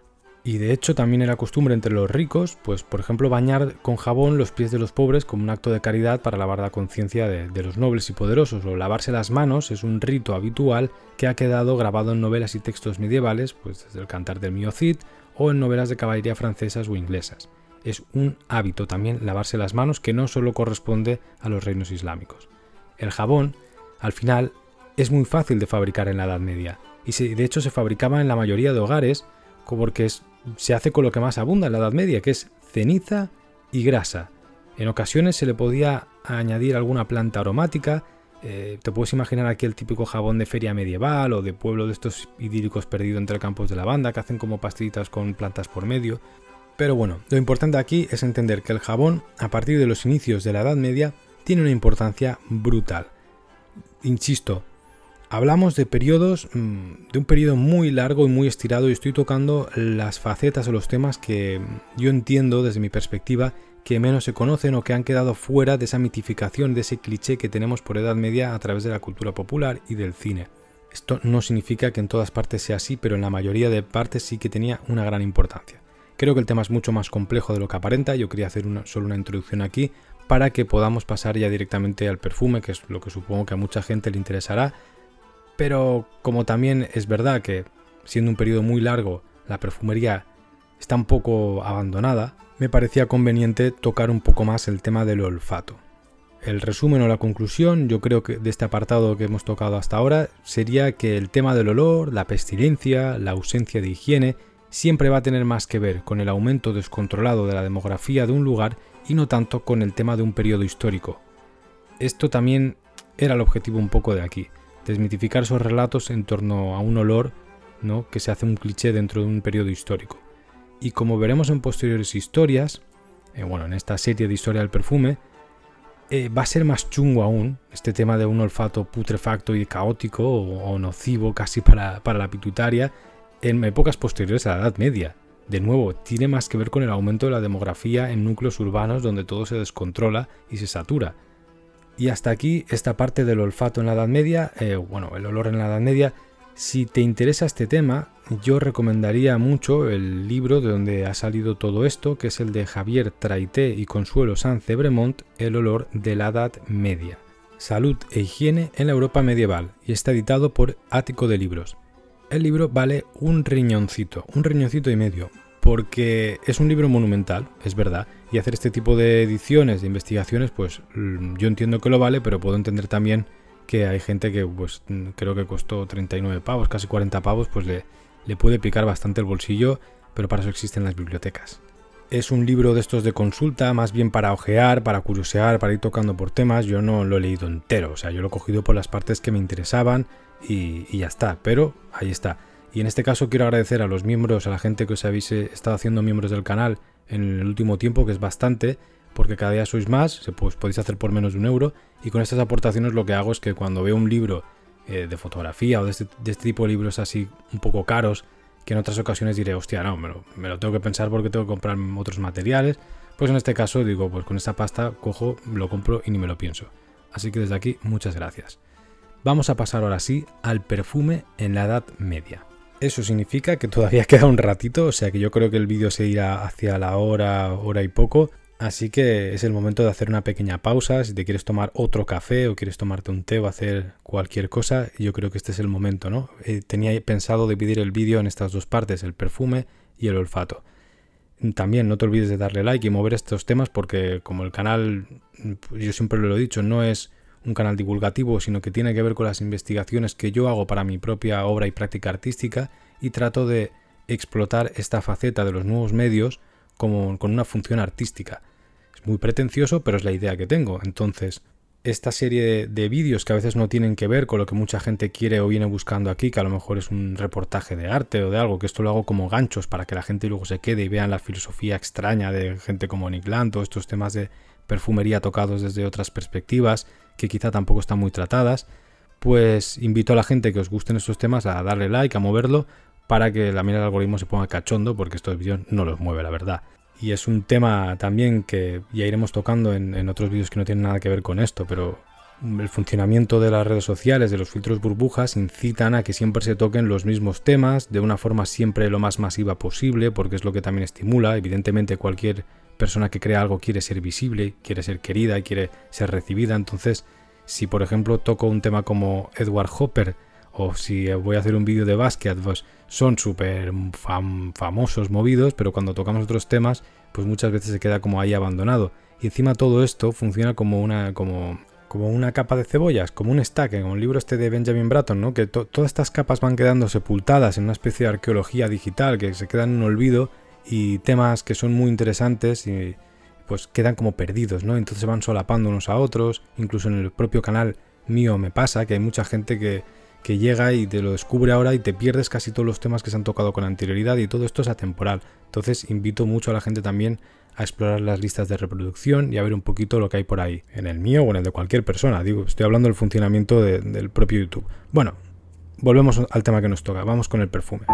Y de hecho también era costumbre entre los ricos, pues por ejemplo bañar con jabón los pies de los pobres como un acto de caridad para lavar la conciencia de los nobles y poderosos, o lavarse las manos es un rito habitual que ha quedado grabado en novelas y textos medievales, pues desde el Cantar del Mío Cid o en novelas de caballería francesas o inglesas. Es un hábito también lavarse las manos que no solo corresponde a los reinos islámicos. El jabón, al final, es muy fácil de fabricar en la Edad Media y de hecho se fabricaba en la mayoría de hogares porque se hace con lo que más abunda en la Edad Media, que es ceniza y grasa. En ocasiones se le podía añadir alguna planta aromática. Te puedes imaginar aquí el típico jabón de feria medieval o de pueblo de estos idílicos perdidos entre campos de lavanda que hacen como pastillitas con plantas por medio. Pero bueno, lo importante aquí es entender que el jabón, a partir de los inicios de la Edad Media, tiene una importancia brutal. Insisto, hablamos de periodos, de un periodo muy largo y muy estirado, y estoy tocando las facetas o los temas que yo entiendo desde mi perspectiva que menos se conocen o que han quedado fuera de esa mitificación, de ese cliché que tenemos por Edad Media a través de la cultura popular y del cine. Esto no significa que en todas partes sea así, pero en la mayoría de partes sí que tenía una gran importancia. Creo que el tema es mucho más complejo de lo que aparenta. Yo quería hacer solo una introducción aquí para que podamos pasar ya directamente al perfume, que es lo que supongo que a mucha gente le interesará. Pero como también es verdad que, siendo un periodo muy largo, la perfumería está un poco abandonada, me parecía conveniente tocar un poco más el tema del olfato. El resumen o la conclusión, yo creo que de este apartado que hemos tocado hasta ahora, sería que el tema del olor, la pestilencia, la ausencia de higiene, siempre va a tener más que ver con el aumento descontrolado de la demografía de un lugar y no tanto con el tema de un periodo histórico. Esto también era el objetivo un poco de aquí, desmitificar esos relatos en torno a un olor, ¿no?, que se hace un cliché dentro de un periodo histórico. Y como veremos en posteriores historias, en esta serie de historia del perfume, va a ser más chungo aún este tema de un olfato putrefacto y caótico o nocivo casi para la pituitaria en épocas posteriores a la Edad Media. De nuevo, tiene más que ver con el aumento de la demografía en núcleos urbanos donde todo se descontrola y se satura. Y hasta aquí esta parte del olfato en la Edad Media, el olor en la Edad Media. Si te interesa este tema, yo recomendaría mucho el libro de donde ha salido todo esto, que es el de Javier Traité y Consuelo Sanz-Ebremont, El olor de la Edad Media. Salud e higiene en la Europa medieval, y está editado por Ático de Libros. El libro vale un riñoncito y medio, porque es un libro monumental, es verdad, y hacer este tipo de ediciones, de investigaciones, pues yo entiendo que lo vale, pero puedo entender también que hay gente que pues creo que costó 39 pavos, casi 40 pavos, pues le puede picar bastante el bolsillo, pero para eso existen las bibliotecas. Es un libro de estos de consulta, más bien para ojear, para curiosear, para ir tocando por temas. Yo no lo he leído entero, o sea, yo lo he cogido por las partes que me interesaban y ya está, pero ahí está. Y en este caso quiero agradecer a los miembros, a la gente que os habéis estado haciendo miembros del canal en el último tiempo, que es bastante, porque cada día sois más, pues podéis hacer por menos de €1, y con estas aportaciones lo que hago es que cuando veo un libro de fotografía o de este tipo de libros así un poco caros, que en otras ocasiones diré, hostia, no, me lo tengo que pensar porque tengo que comprar otros materiales, pues en este caso digo, pues con esta pasta cojo, lo compro y ni me lo pienso. Así que desde aquí, muchas gracias. Vamos a pasar ahora sí al perfume en la Edad Media. Eso significa que todavía queda un ratito, o sea que yo creo que el vídeo se irá hacia la hora y poco, así que es el momento de hacer una pequeña pausa. Si te quieres tomar otro café o quieres tomarte un té o hacer cualquier cosa, yo creo que este es el momento, ¿no? Tenía pensado dividir el vídeo en estas dos partes, el perfume y el olfato. También no te olvides de darle like y mover estos temas porque como el canal, yo siempre lo he dicho, no es un canal divulgativo, sino que tiene que ver con las investigaciones que yo hago para mi propia obra y práctica artística y trato de explotar esta faceta de los nuevos medios con una función artística. Es muy pretencioso, pero es la idea que tengo. Entonces, esta serie de vídeos que a veces no tienen que ver con lo que mucha gente quiere o viene buscando aquí, que a lo mejor es un reportaje de arte o de algo, que esto lo hago como ganchos para que la gente luego se quede y vean la filosofía extraña de gente como Nick Land o estos temas de perfumería tocados desde otras perspectivas que quizá tampoco están muy tratadas, pues invito a la gente que os gusten estos temas a darle like, a moverlo, para que también el algoritmo se ponga cachondo, porque estos vídeos no los mueve, la verdad. Y es un tema también que ya iremos tocando en otros vídeos que no tienen nada que ver con esto, pero el funcionamiento de las redes sociales, de los filtros burbujas, incitan a que siempre se toquen los mismos temas, de una forma siempre lo más masiva posible, porque es lo que también estimula. Evidentemente cualquier persona que crea algo quiere ser visible, quiere ser querida y quiere ser recibida. Entonces, si por ejemplo toco un tema como Edward Hopper, o si voy a hacer un vídeo de Basquiat, pues son súper famosos, movidos, pero cuando tocamos otros temas, pues muchas veces se queda como ahí abandonado. Y encima todo esto funciona como una capa de cebollas, como un stack, como el libro este de Benjamin Bratton, ¿no? Que todas estas capas van quedando sepultadas en una especie de arqueología digital que se quedan en olvido, y temas que son muy interesantes y pues quedan como perdidos, ¿no? Entonces se van solapando unos a otros. Incluso en el propio canal mío me pasa que hay mucha gente que que llega y te lo descubre ahora y te pierdes casi todos los temas que se han tocado con anterioridad, y todo esto es atemporal. Entonces invito mucho a la gente también a explorar las listas de reproducción y a ver un poquito lo que hay por ahí, en el mío o en el de cualquier persona. Digo, estoy hablando del funcionamiento del propio YouTube. Bueno, volvemos al tema que nos toca, vamos con el perfume.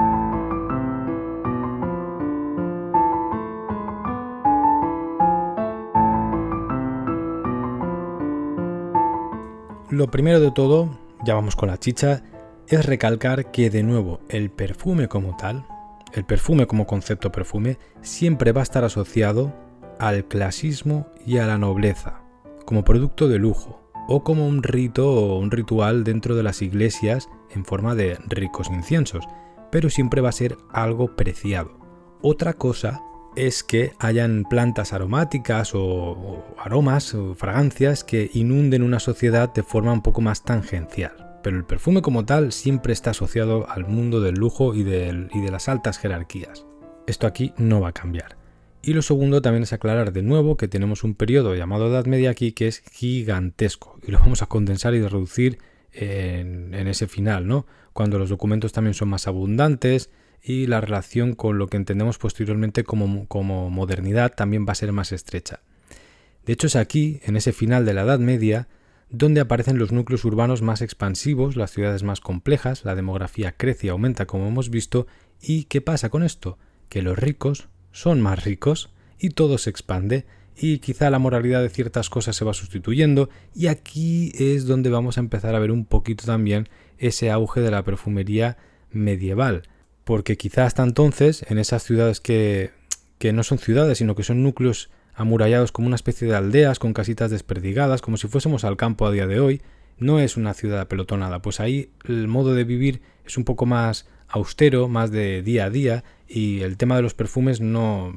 Lo primero de todo, ya vamos con la chicha, es recalcar que de nuevo el perfume como tal, el perfume como concepto perfume, siempre va a estar asociado al clasismo y a la nobleza, como producto de lujo o como un rito o un ritual dentro de las iglesias en forma de ricos inciensos, pero siempre va a ser algo preciado. Otra cosa es que hayan plantas aromáticas o aromas o fragancias que inunden una sociedad de forma un poco más tangencial. Pero el perfume como tal siempre está asociado al mundo del lujo y de las altas jerarquías. Esto aquí no va a cambiar. Y lo segundo también es aclarar de nuevo que tenemos un periodo llamado Edad Media aquí que es gigantesco y lo vamos a condensar y reducir en ese final, ¿no? Cuando los documentos también son más abundantes y la relación con lo que entendemos posteriormente como modernidad también va a ser más estrecha. De hecho es aquí, en ese final de la Edad Media, donde aparecen los núcleos urbanos más expansivos, las ciudades más complejas, la demografía crece y aumenta como hemos visto. ¿Y qué pasa con esto? Que los ricos son más ricos y todo se expande y quizá la moralidad de ciertas cosas se va sustituyendo, y aquí es donde vamos a empezar a ver un poquito también ese auge de la perfumería medieval. Porque quizá hasta entonces, en esas ciudades que no son ciudades, sino que son núcleos amurallados como una especie de aldeas con casitas desperdigadas, como si fuésemos al campo a día de hoy, no es una ciudad apelotonada. Pues ahí el modo de vivir es un poco más austero, más de día a día, y el tema de los perfumes no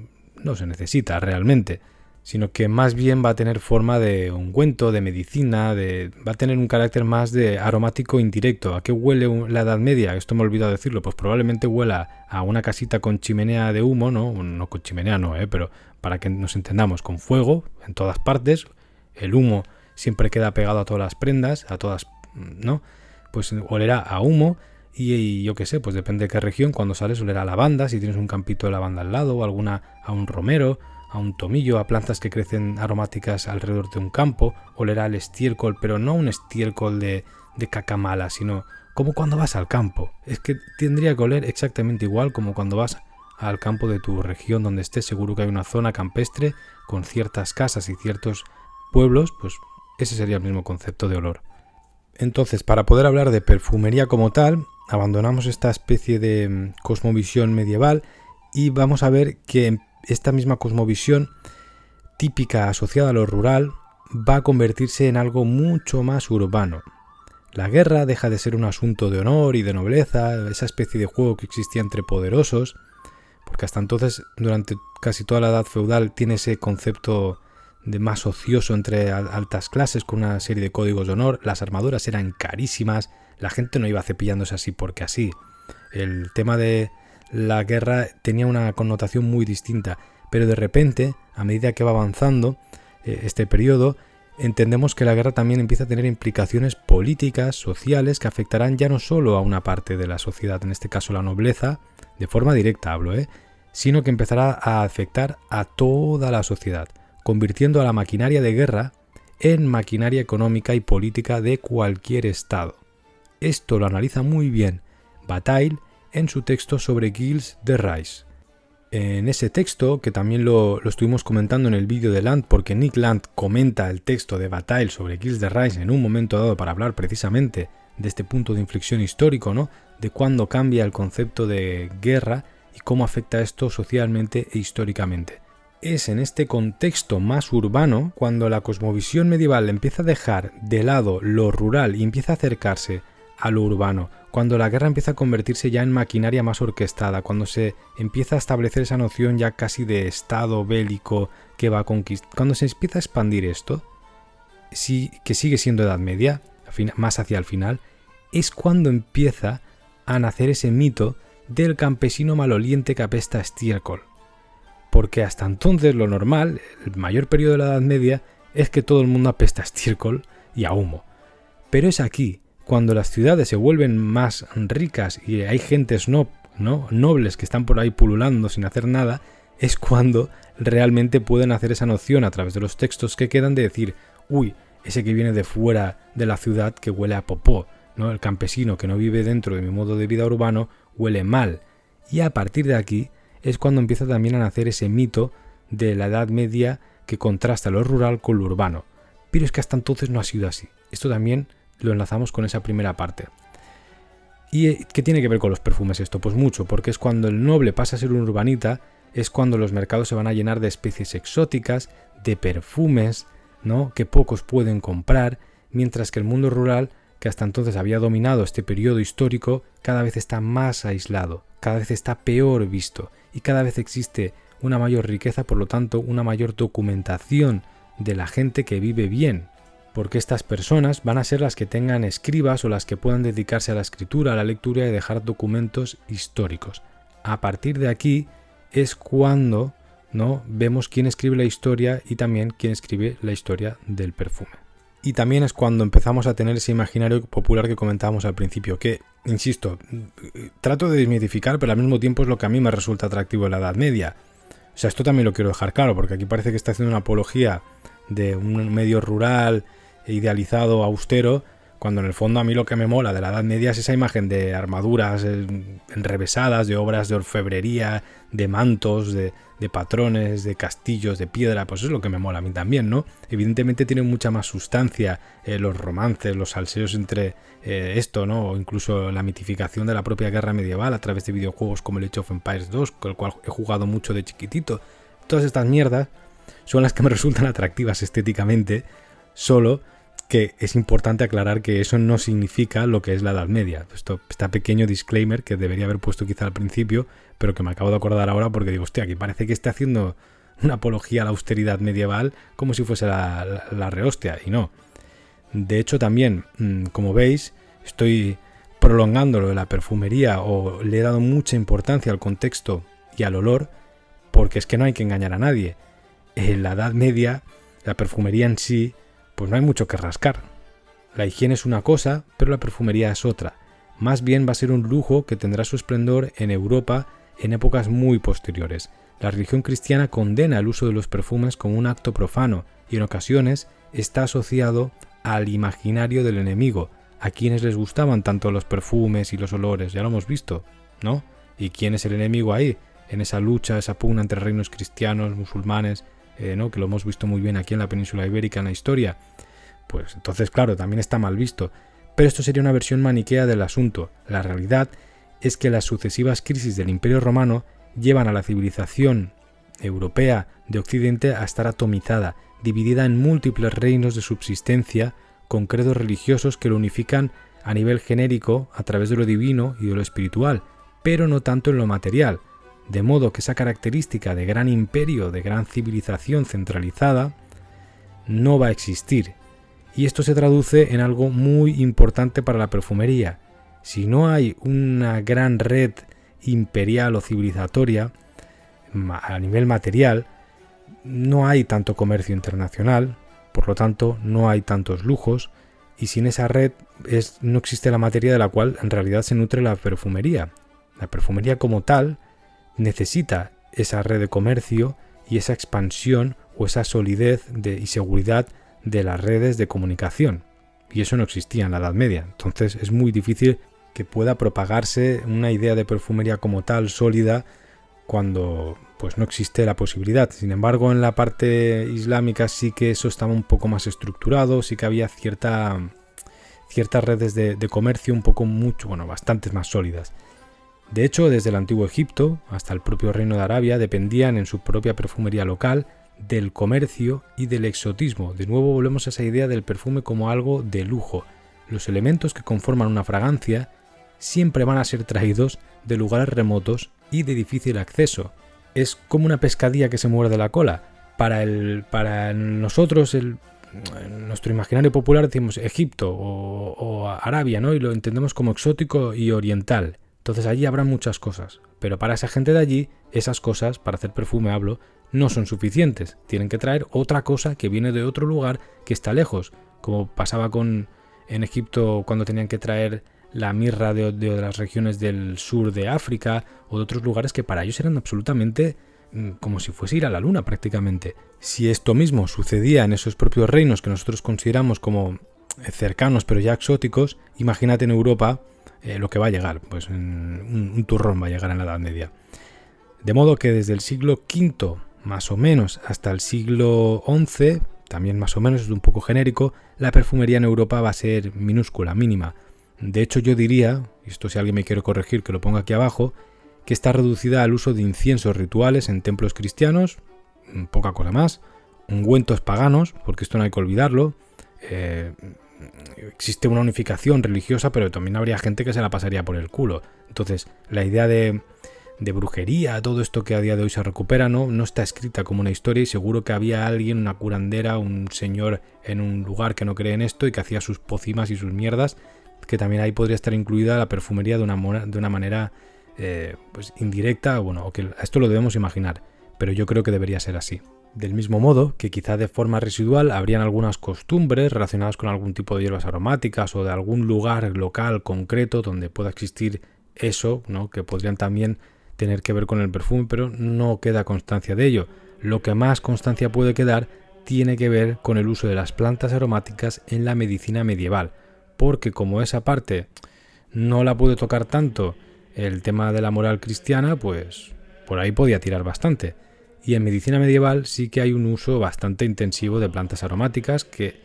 se necesita realmente, sino que más bien va a tener forma de ungüento, de medicina, va a tener un carácter más de aromático indirecto. ¿A qué huele la Edad Media? Esto me he olvidado decirlo. Pues probablemente huela a una casita con chimenea de humo, no con chimenea no, pero para que nos entendamos, con fuego en todas partes. El humo siempre queda pegado a todas las prendas, a todas, ¿no? Pues olerá a humo y yo qué sé, pues depende de qué región, cuando sales olerá a lavanda, si tienes un campito de lavanda al lado, o alguna a un romero, a un tomillo, a plantas que crecen aromáticas alrededor de un campo, olerá al estiércol, pero no un estiércol de cacamala, sino como cuando vas al campo. Es que tendría que oler exactamente igual como cuando vas al campo de tu región donde estés. Seguro que hay una zona campestre con ciertas casas y ciertos pueblos, pues ese sería el mismo concepto de olor. Entonces, para poder hablar de perfumería como tal, abandonamos esta especie de cosmovisión medieval y vamos a ver que esta misma cosmovisión típica asociada a lo rural va a convertirse en algo mucho más urbano. La guerra deja de ser un asunto de honor y de nobleza, esa especie de juego que existía entre poderosos, porque hasta entonces, durante casi toda la edad feudal, tiene ese concepto de más ocioso entre altas clases con una serie de códigos de honor. Las armaduras eran carísimas, la gente no iba cepillándose así porque así. El tema de la guerra tenía una connotación muy distinta, pero de repente, a medida que va avanzando este periodo, entendemos que la guerra también empieza a tener implicaciones políticas, sociales, que afectarán ya no solo a una parte de la sociedad, en este caso la nobleza, de forma directa hablo, sino que empezará a afectar a toda la sociedad, convirtiendo a la maquinaria de guerra en maquinaria económica y política de cualquier estado. Esto lo analiza muy bien Bataille en su texto sobre Gilles de Rais. En ese texto, que también lo estuvimos comentando en el vídeo de Land, porque Nick Land comenta el texto de Bataille sobre Gilles de Rais en un momento dado para hablar precisamente de este punto de inflexión histórico, ¿no? De cuándo cambia el concepto de guerra y cómo afecta esto socialmente e históricamente. Es en este contexto más urbano cuando la cosmovisión medieval empieza a dejar de lado lo rural y empieza a acercarse a lo urbano, cuando la guerra empieza a convertirse ya en maquinaria más orquestada, cuando se empieza a establecer esa noción ya casi de estado bélico que va a conquistar, cuando se empieza a expandir esto, sí, que sigue siendo Edad Media, más hacia el final, es cuando empieza a nacer ese mito del campesino maloliente que apesta a estiércol. Porque hasta entonces lo normal, el mayor periodo de la Edad Media, es que todo el mundo apesta a estiércol y a humo. Pero es aquí, cuando las ciudades se vuelven más ricas y hay gentes nobles que están por ahí pululando sin hacer nada, es cuando realmente pueden hacer esa noción a través de los textos que quedan de decir, uy, ese que viene de fuera de la ciudad que huele a popó, ¿no? El campesino que no vive dentro de mi modo de vida urbano huele mal. Y a partir de aquí es cuando empieza también a nacer ese mito de la Edad Media que contrasta lo rural con lo urbano. Pero es que hasta entonces no ha sido así. Esto también lo enlazamos con esa primera parte. ¿Y qué tiene que ver con los perfumes esto? Pues mucho, porque es cuando el noble pasa a ser un urbanita, es cuando los mercados se van a llenar de especies exóticas, de perfumes, ¿no? Que pocos pueden comprar, mientras que el mundo rural, que hasta entonces había dominado este periodo histórico, cada vez está más aislado, cada vez está peor visto y cada vez existe una mayor riqueza, por lo tanto, una mayor documentación de la gente que vive bien, porque estas personas van a ser las que tengan escribas o las que puedan dedicarse a la escritura, a la lectura y dejar documentos históricos. A partir de aquí es cuando, ¿no?, vemos quién escribe la historia y también quién escribe la historia del perfume. Y también es cuando empezamos a tener ese imaginario popular que comentábamos al principio, que, insisto, trato de desmitificar, pero al mismo tiempo es lo que a mí me resulta atractivo en la Edad Media. O sea, esto también lo quiero dejar claro, porque aquí parece que está haciendo una apología de un medio rural, idealizado, austero, cuando en el fondo a mí lo que me mola de la Edad Media es esa imagen de armaduras enrevesadas, de obras de orfebrería, de mantos, de patrones, de castillos, de piedra, pues eso es lo que me mola a mí también, ¿no? Evidentemente tiene mucha más sustancia los romances, los salseos entre esto, ¿no? O incluso la mitificación de la propia guerra medieval a través de videojuegos como el Age of Empires 2, con el cual he jugado mucho de chiquitito. Todas estas mierdas son las que me resultan atractivas estéticamente, solo que es importante aclarar que eso no significa lo que es la Edad Media. Este pequeño disclaimer que debería haber puesto quizá al principio, pero que me acabo de acordar ahora porque digo, hostia, aquí parece que está haciendo una apología a la austeridad medieval como si fuese la rehostia, y no. De hecho también, como veis, estoy prolongando lo de la perfumería o le he dado mucha importancia al contexto y al olor, porque es que no hay que engañar a nadie. En la Edad Media, la perfumería en sí, pues no hay mucho que rascar. La higiene es una cosa, pero la perfumería es otra. Más bien va a ser un lujo que tendrá su esplendor en Europa en épocas muy posteriores. La religión cristiana condena el uso de los perfumes como un acto profano y en ocasiones está asociado al imaginario del enemigo, a quienes les gustaban tanto los perfumes y los olores, ya lo hemos visto, ¿no? ¿Y quién es el enemigo ahí? En esa lucha, esa pugna entre reinos cristianos, musulmanes, ¿no?, que lo hemos visto muy bien aquí en la península ibérica en la historia, pues entonces claro, también está mal visto. Pero esto sería una versión maniquea del asunto. La realidad es que las sucesivas crisis del Imperio Romano llevan a la civilización europea de Occidente a estar atomizada, dividida en múltiples reinos de subsistencia con credos religiosos que lo unifican a nivel genérico a través de lo divino y de lo espiritual, pero no tanto en lo material. De modo que esa característica de gran imperio, de gran civilización centralizada, no va a existir. Y esto se traduce en algo muy importante para la perfumería. Si no hay una gran red imperial o civilizatoria a nivel material, no hay tanto comercio internacional, por lo tanto no hay tantos lujos, y sin esa red no existe la materia de la cual en realidad se nutre la perfumería. La perfumería como tal necesita esa red de comercio y esa expansión o esa solidez y seguridad de las redes de comunicación. Y eso no existía en la Edad Media. Entonces es muy difícil que pueda propagarse una idea de perfumería como tal sólida cuando pues no existe la posibilidad. Sin embargo, en la parte islámica sí que eso estaba un poco más estructurado, sí que había ciertas redes de comercio bastantes más sólidas. De hecho, desde el antiguo Egipto hasta el propio reino de Arabia dependían en su propia perfumería local del comercio y del exotismo. De nuevo volvemos a esa idea del perfume como algo de lujo. Los elementos que conforman una fragancia siempre van a ser traídos de lugares remotos y de difícil acceso. Es como una pescadilla que se muerde la cola. Para nosotros, en nuestro imaginario popular decimos Egipto o Arabia, ¿no? Y lo entendemos como exótico y oriental. Entonces allí habrá muchas cosas, pero para esa gente de allí, esas cosas, para hacer perfume no son suficientes. Tienen que traer otra cosa que viene de otro lugar que está lejos, como pasaba con en Egipto cuando tenían que traer la mirra de las regiones del sur de África o de otros lugares que para ellos eran absolutamente como si fuese ir a la luna prácticamente. Si esto mismo sucedía en esos propios reinos que nosotros consideramos como cercanos pero ya exóticos, imagínate en Europa lo que va a llegar, pues un turrón va a llegar en la Edad Media. De modo que desde el siglo V más o menos hasta el siglo XI, también más o menos, es un poco genérico, la perfumería en Europa va a ser minúscula, mínima. De hecho yo diría, y esto si alguien me quiere corregir que lo ponga aquí abajo, que está reducida al uso de inciensos rituales en templos cristianos, poca cosa más, ungüentos paganos, porque esto no hay que olvidarlo, existe una unificación religiosa, pero también habría gente que se la pasaría por el culo. Entonces, la idea de brujería, todo esto que a día de hoy se recupera, no está escrita como una historia y seguro que había alguien, una curandera, un señor en un lugar que no cree en esto y que hacía sus pócimas y sus mierdas, que también ahí podría estar incluida la perfumería de una manera pues indirecta, bueno, o que esto lo debemos imaginar, pero yo creo que debería ser así. Del mismo modo que quizá de forma residual habrían algunas costumbres relacionadas con algún tipo de hierbas aromáticas o de algún lugar local concreto donde pueda existir eso, ¿no? Que podrían también tener que ver con el perfume, pero no queda constancia de ello. Lo que más constancia puede quedar tiene que ver con el uso de las plantas aromáticas en la medicina medieval, porque como esa parte no la puede tocar tanto el tema de la moral cristiana, pues por ahí podía tirar bastante. Y en medicina medieval sí que hay un uso bastante intensivo de plantas aromáticas que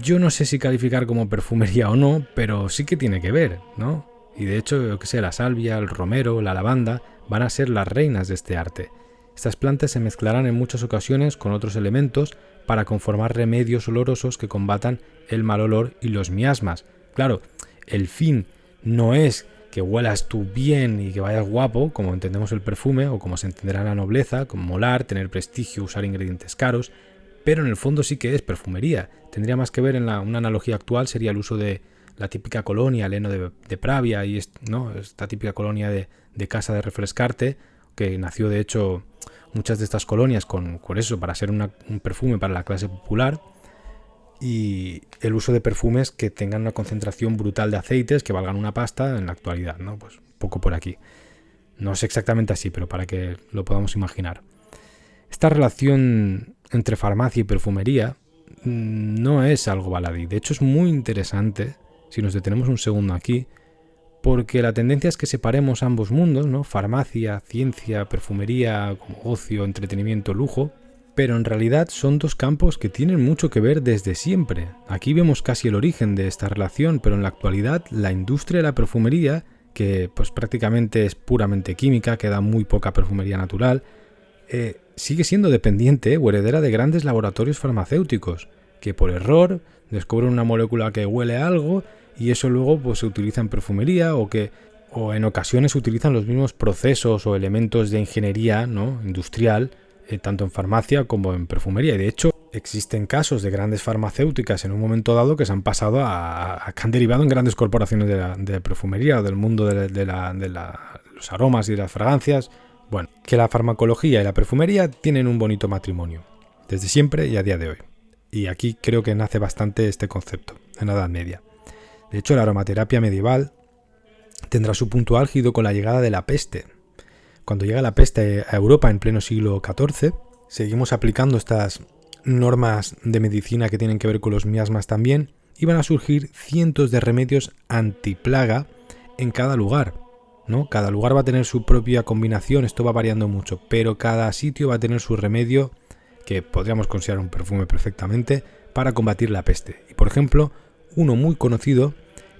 yo no sé si calificar como perfumería o no, pero sí que tiene que ver, ¿no? Y de hecho, yo que sé, la salvia, el romero, la lavanda van a ser las reinas de este arte. Estas plantas se mezclarán en muchas ocasiones con otros elementos para conformar remedios olorosos que combatan el mal olor y los miasmas. Claro, el fin no es que huelas tú bien y que vayas guapo, como entendemos el perfume, o como se entenderá en la nobleza, como molar, tener prestigio, usar ingredientes caros, pero en el fondo sí que es perfumería. Tendría más que ver una analogía actual, sería el uso de la típica colonia, el heno de Pravia, y ¿no? Esta típica colonia de casa de refrescarte, que nació de hecho muchas de estas colonias con eso, para ser un perfume para la clase popular, y el uso de perfumes que tengan una concentración brutal de aceites que valgan una pasta en la actualidad, ¿no? Pues poco por aquí. No es exactamente así, pero para que lo podamos imaginar. Esta relación entre farmacia y perfumería no es algo baladí. De hecho, es muy interesante, si nos detenemos un segundo aquí, porque la tendencia es que separemos ambos mundos, ¿no? Farmacia, ciencia, perfumería, como ocio, entretenimiento, lujo. Pero en realidad son dos campos que tienen mucho que ver desde siempre. Aquí vemos casi el origen de esta relación, pero en la actualidad la industria de la perfumería, que pues prácticamente es puramente química, que da muy poca perfumería natural, sigue siendo dependiente o heredera de grandes laboratorios farmacéuticos, que por error descubren una molécula que huele a algo y eso luego pues se utiliza en perfumería o en ocasiones se utilizan los mismos procesos o elementos de ingeniería, ¿no? Industrial, tanto en farmacia como en perfumería. Y de hecho existen casos de grandes farmacéuticas en un momento dado que se han pasado que han derivado en grandes corporaciones de perfumería o del mundo de los aromas y de las fragancias. Bueno, que la farmacología y la perfumería tienen un bonito matrimonio, desde siempre y a día de hoy. Y aquí creo que nace bastante este concepto, en la Edad Media. De hecho, la aromaterapia medieval tendrá su punto álgido con la llegada de la peste. Cuando llega la peste a Europa en pleno siglo XIV, seguimos aplicando estas normas de medicina que tienen que ver con los miasmas también, y van a surgir cientos de remedios antiplaga en cada lugar, ¿no? Cada lugar va a tener su propia combinación, esto va variando mucho, pero cada sitio va a tener su remedio, que podríamos considerar un perfume perfectamente, para combatir la peste. Y por ejemplo, uno muy conocido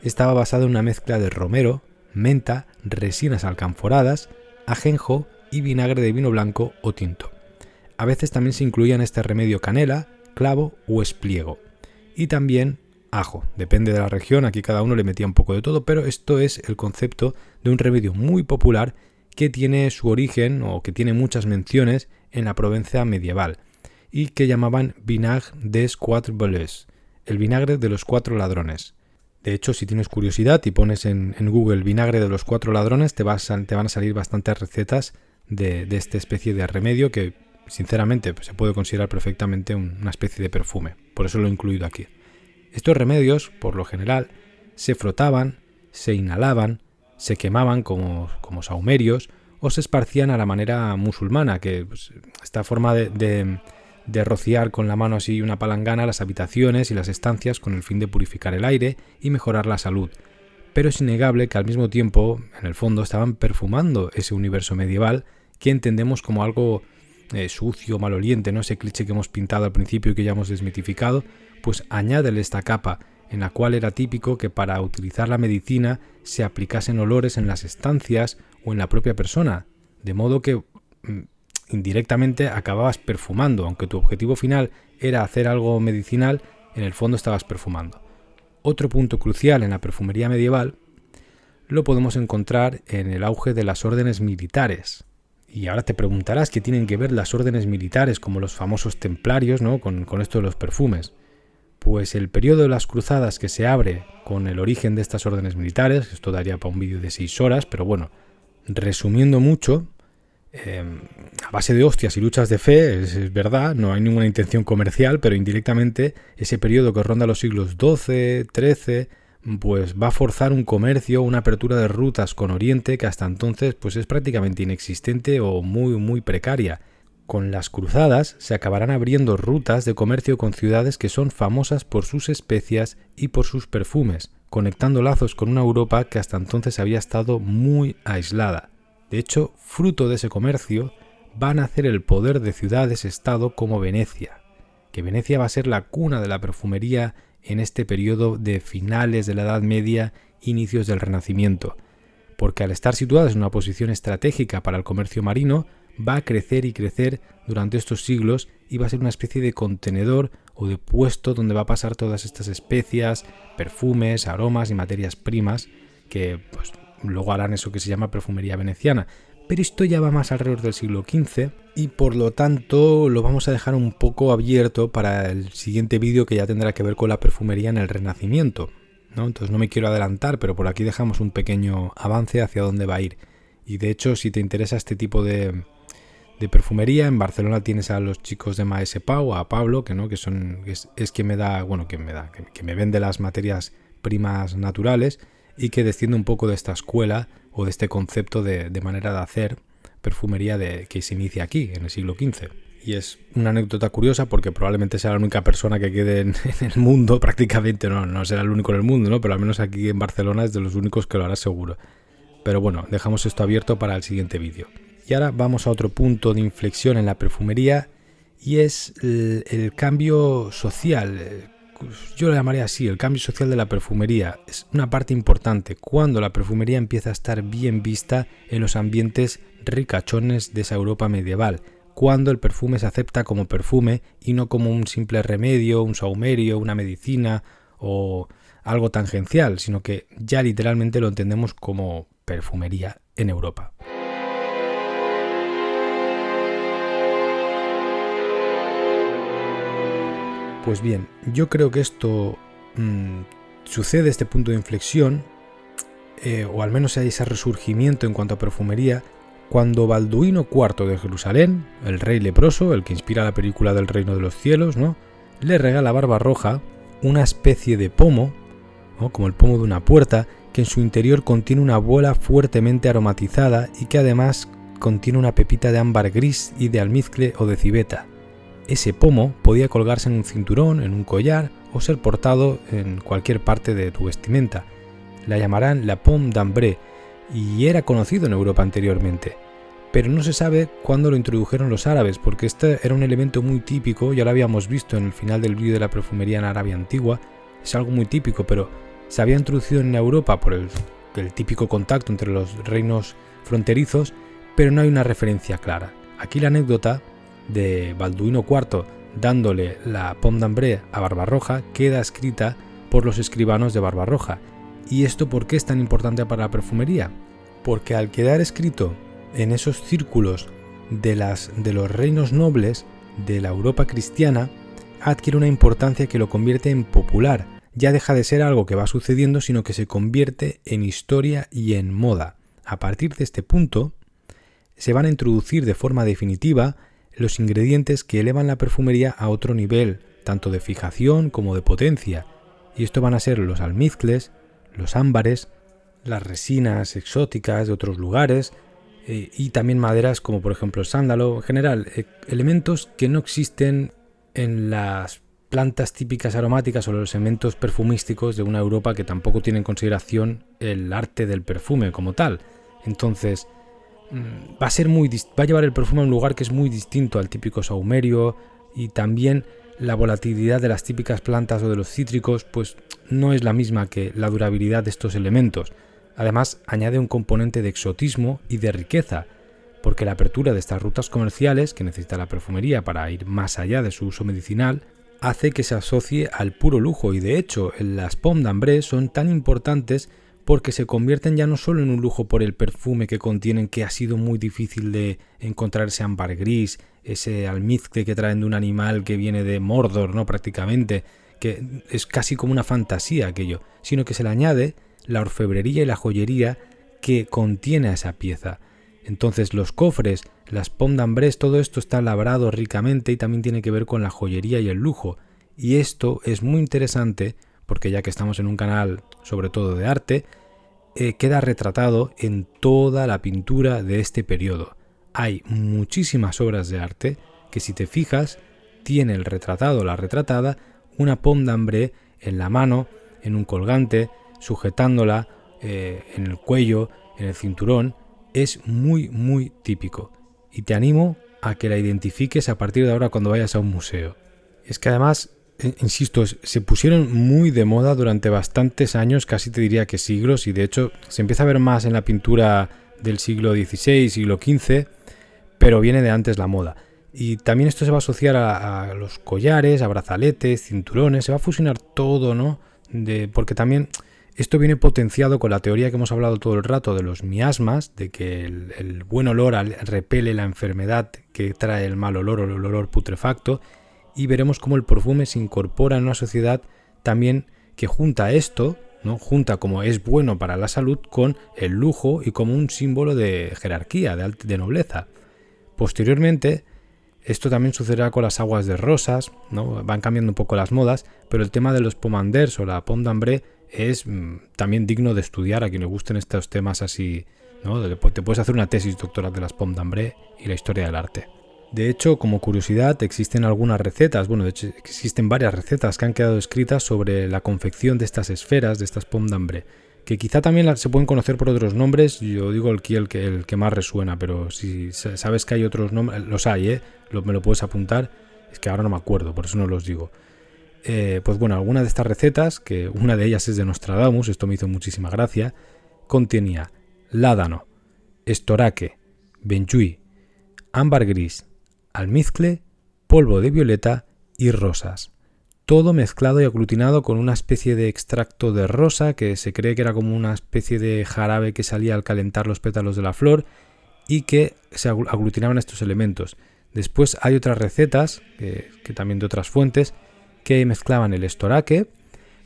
estaba basado en una mezcla de romero, menta, resinas alcanforadas, ajenjo y vinagre de vino blanco o tinto. A veces también se incluía en este remedio canela, clavo o espliego. Y también ajo, depende de la región, aquí cada uno le metía un poco de todo, pero esto es el concepto de un remedio muy popular que tiene su origen o que tiene muchas menciones en la Provenza medieval y que llamaban vinagre des quatre voleurs, el vinagre de los 4 ladrones. De hecho, si tienes curiosidad y pones en Google vinagre de los 4 ladrones, te van a salir bastantes recetas de esta especie de remedio que, sinceramente, se puede considerar perfectamente una especie de perfume. Por eso lo he incluido aquí. Estos remedios, por lo general, se frotaban, se inhalaban, se quemaban como sahumerios o se esparcían a la manera musulmana, que pues, esta forma de rociar con la mano así una palangana las habitaciones y las estancias con el fin de purificar el aire y mejorar la salud. Pero es innegable que al mismo tiempo, en el fondo, estaban perfumando ese universo medieval que entendemos como algo sucio, maloliente, ¿no? Ese cliché que hemos pintado al principio y que ya hemos desmitificado, pues añádele esta capa en la cual era típico que para utilizar la medicina se aplicasen olores en las estancias o en la propia persona, de modo que indirectamente acababas perfumando, aunque tu objetivo final era hacer algo medicinal, en el fondo estabas perfumando. Otro punto crucial en la perfumería medieval lo podemos encontrar en el auge de las órdenes militares. Y ahora te preguntarás qué tienen que ver las órdenes militares, como los famosos templarios, ¿no? con esto de los perfumes. Pues el periodo de las cruzadas que se abre con el origen de estas órdenes militares, esto daría para un vídeo de 6 horas, pero bueno, resumiendo mucho, a base de hostias y luchas de fe, es verdad, no hay ninguna intención comercial, pero indirectamente ese periodo que ronda los siglos XII, XIII, pues va a forzar un comercio, una apertura de rutas con Oriente que hasta entonces pues es prácticamente inexistente o muy muy precaria. Con las cruzadas se acabarán abriendo rutas de comercio con ciudades que son famosas por sus especias y por sus perfumes, conectando lazos con una Europa que hasta entonces había estado muy aislada. De hecho, fruto de ese comercio va a nacer el poder de ciudades-estado como Venecia, que Venecia va a ser la cuna de la perfumería en este periodo de finales de la Edad Media, inicios del Renacimiento, porque al estar situada en una posición estratégica para el comercio marino, va a crecer y crecer durante estos siglos y va a ser una especie de contenedor o de puesto donde va a pasar todas estas especias, perfumes, aromas y materias primas que pues, luego harán eso que se llama perfumería veneciana. Pero esto ya va más alrededor del siglo XV y por lo tanto lo vamos a dejar un poco abierto para el siguiente vídeo que ya tendrá que ver con la perfumería en el Renacimiento, ¿no? Entonces no me quiero adelantar, pero por aquí dejamos un pequeño avance hacia dónde va a ir. Y de hecho, si te interesa este tipo de perfumería, en Barcelona tienes a los chicos de Maese Pau, a Pablo, que no, que son es quien me da, bueno, que me vende las materias primas naturales y que desciende un poco de esta escuela o de este concepto de manera de hacer perfumería que se inicia aquí, en el siglo XV. Y es una anécdota curiosa porque probablemente sea la única persona que quede en el mundo, prácticamente, no será el único en el mundo, ¿no? Pero al menos aquí en Barcelona es de los únicos que lo hará seguro. Pero bueno, dejamos esto abierto para el siguiente vídeo. Y ahora vamos a otro punto de inflexión en la perfumería y es el cambio social. Yo lo llamaría así, el cambio social de la perfumería. Es una parte importante cuando la perfumería empieza a estar bien vista en los ambientes ricachones de esa Europa medieval, cuando el perfume se acepta como perfume y no como un simple remedio, un sahumerio, una medicina o algo tangencial, sino que ya literalmente lo entendemos como perfumería en Europa. Pues bien, yo creo que esto sucede, este punto de inflexión, o al menos hay ese resurgimiento en cuanto a perfumería, cuando Balduino IV de Jerusalén, el rey leproso, el que inspira la película del Reino de los Cielos, ¿no?, le regala a Barbarroja una especie de pomo, ¿no?, como el pomo de una puerta, que en su interior contiene una bola fuertemente aromatizada y que además contiene una pepita de ámbar gris y de almizcle o de civeta. Ese pomo podía colgarse en un cinturón, en un collar o ser portado en cualquier parte de tu vestimenta. La llamarán la pomme d'ambre y era conocido en Europa anteriormente, pero no se sabe cuándo lo introdujeron los árabes, porque este era un elemento muy típico, ya lo habíamos visto en el final del vídeo de la perfumería en Arabia Antigua, es algo muy típico, pero se había introducido en Europa por el típico contacto entre los reinos fronterizos, pero no hay una referencia clara. Aquí la anécdota de Balduino IV dándole la pomme d'ambre a Barbarroja queda escrita por los escribanos de Barbarroja. ¿Y esto por qué es tan importante para la perfumería? Porque al quedar escrito en esos círculos de los reinos nobles de la Europa cristiana, adquiere una importancia que lo convierte en popular. Ya deja de ser algo que va sucediendo, sino que se convierte en historia y en moda. A partir de este punto, se van a introducir de forma definitiva los ingredientes que elevan la perfumería a otro nivel, tanto de fijación como de potencia. Y esto van a ser los almizcles, los ámbares, las resinas exóticas de otros lugares y también maderas como por ejemplo el sándalo. En general, elementos que no existen en las plantas típicas aromáticas o los elementos perfumísticos de una Europa que tampoco tiene en consideración el arte del perfume como tal. Entonces, va a llevar el perfume a un lugar que es muy distinto al típico sahumerio, y también la volatilidad de las típicas plantas o de los cítricos pues no es la misma que la durabilidad de estos elementos. Además, añade un componente de exotismo y de riqueza, porque la apertura de estas rutas comerciales que necesita la perfumería para ir más allá de su uso medicinal hace que se asocie al puro lujo, y de hecho las Pomme d'Ambre son tan importantes porque se convierten ya no solo en un lujo por el perfume que contienen, que ha sido muy difícil de encontrar, ese ámbar gris, ese almizcle que traen de un animal que viene de Mordor, ¿no? Prácticamente, que es casi como una fantasía aquello, sino que se le añade la orfebrería y la joyería que contiene a esa pieza. Entonces los cofres, las Pomme d'Ambre, todo esto está labrado ricamente y también tiene que ver con la joyería y el lujo. Y esto es muy interesante porque, ya que estamos en un canal sobre todo de arte, queda retratado en toda la pintura de este periodo. Hay muchísimas obras de arte que, si te fijas, tiene el retratado o la retratada una Pomme d'Ambre en la mano, en un colgante, sujetándola en el cuello, en el cinturón. Es muy muy típico y te animo a que la identifiques a partir de ahora cuando vayas a un museo. Es que además, insisto, se pusieron muy de moda durante bastantes años, casi te diría que siglos, y de hecho se empieza a ver más en la pintura del siglo XVI, siglo XV, pero viene de antes la moda. Y también esto se va a asociar a los collares, a brazaletes, cinturones, se va a fusionar todo, ¿no? Porque también esto viene potenciado con la teoría que hemos hablado todo el rato de los miasmas, de que el buen olor repele la enfermedad que trae el mal olor o el olor putrefacto, y veremos cómo el perfume se incorpora en una sociedad también que junta esto, ¿no? Junta como es bueno para la salud con el lujo y como un símbolo de jerarquía, de nobleza. Posteriormente, esto también sucederá con las aguas de rosas, ¿no? Van cambiando un poco las modas, pero el tema de los pomanders o la Pomme d'Ambre es también digno de estudiar a quien le gusten estos temas así, ¿no? Te puedes hacer una tesis doctoral de las Pomme d'Ambre y la historia del arte. De hecho, como curiosidad, existen algunas recetas, de hecho existen varias recetas que han quedado escritas sobre la confección de estas esferas, de estas Pomme d'Ambre, que quizá también se pueden conocer por otros nombres. Yo digo el que más resuena, pero si sabes que hay otros nombres, los hay, me lo puedes apuntar, es que ahora no me acuerdo, por eso no los digo. Alguna de estas recetas, que una de ellas es de Nostradamus, esto me hizo muchísima gracia, contenía ládano, estoraque, benjuí, ámbar gris, almizcle, polvo de violeta y rosas. Todo mezclado y aglutinado con una especie de extracto de rosa que se cree que era como una especie de jarabe que salía al calentar los pétalos de la flor y que se aglutinaban estos elementos. Después hay otras recetas, que también de otras fuentes, que mezclaban el estoraque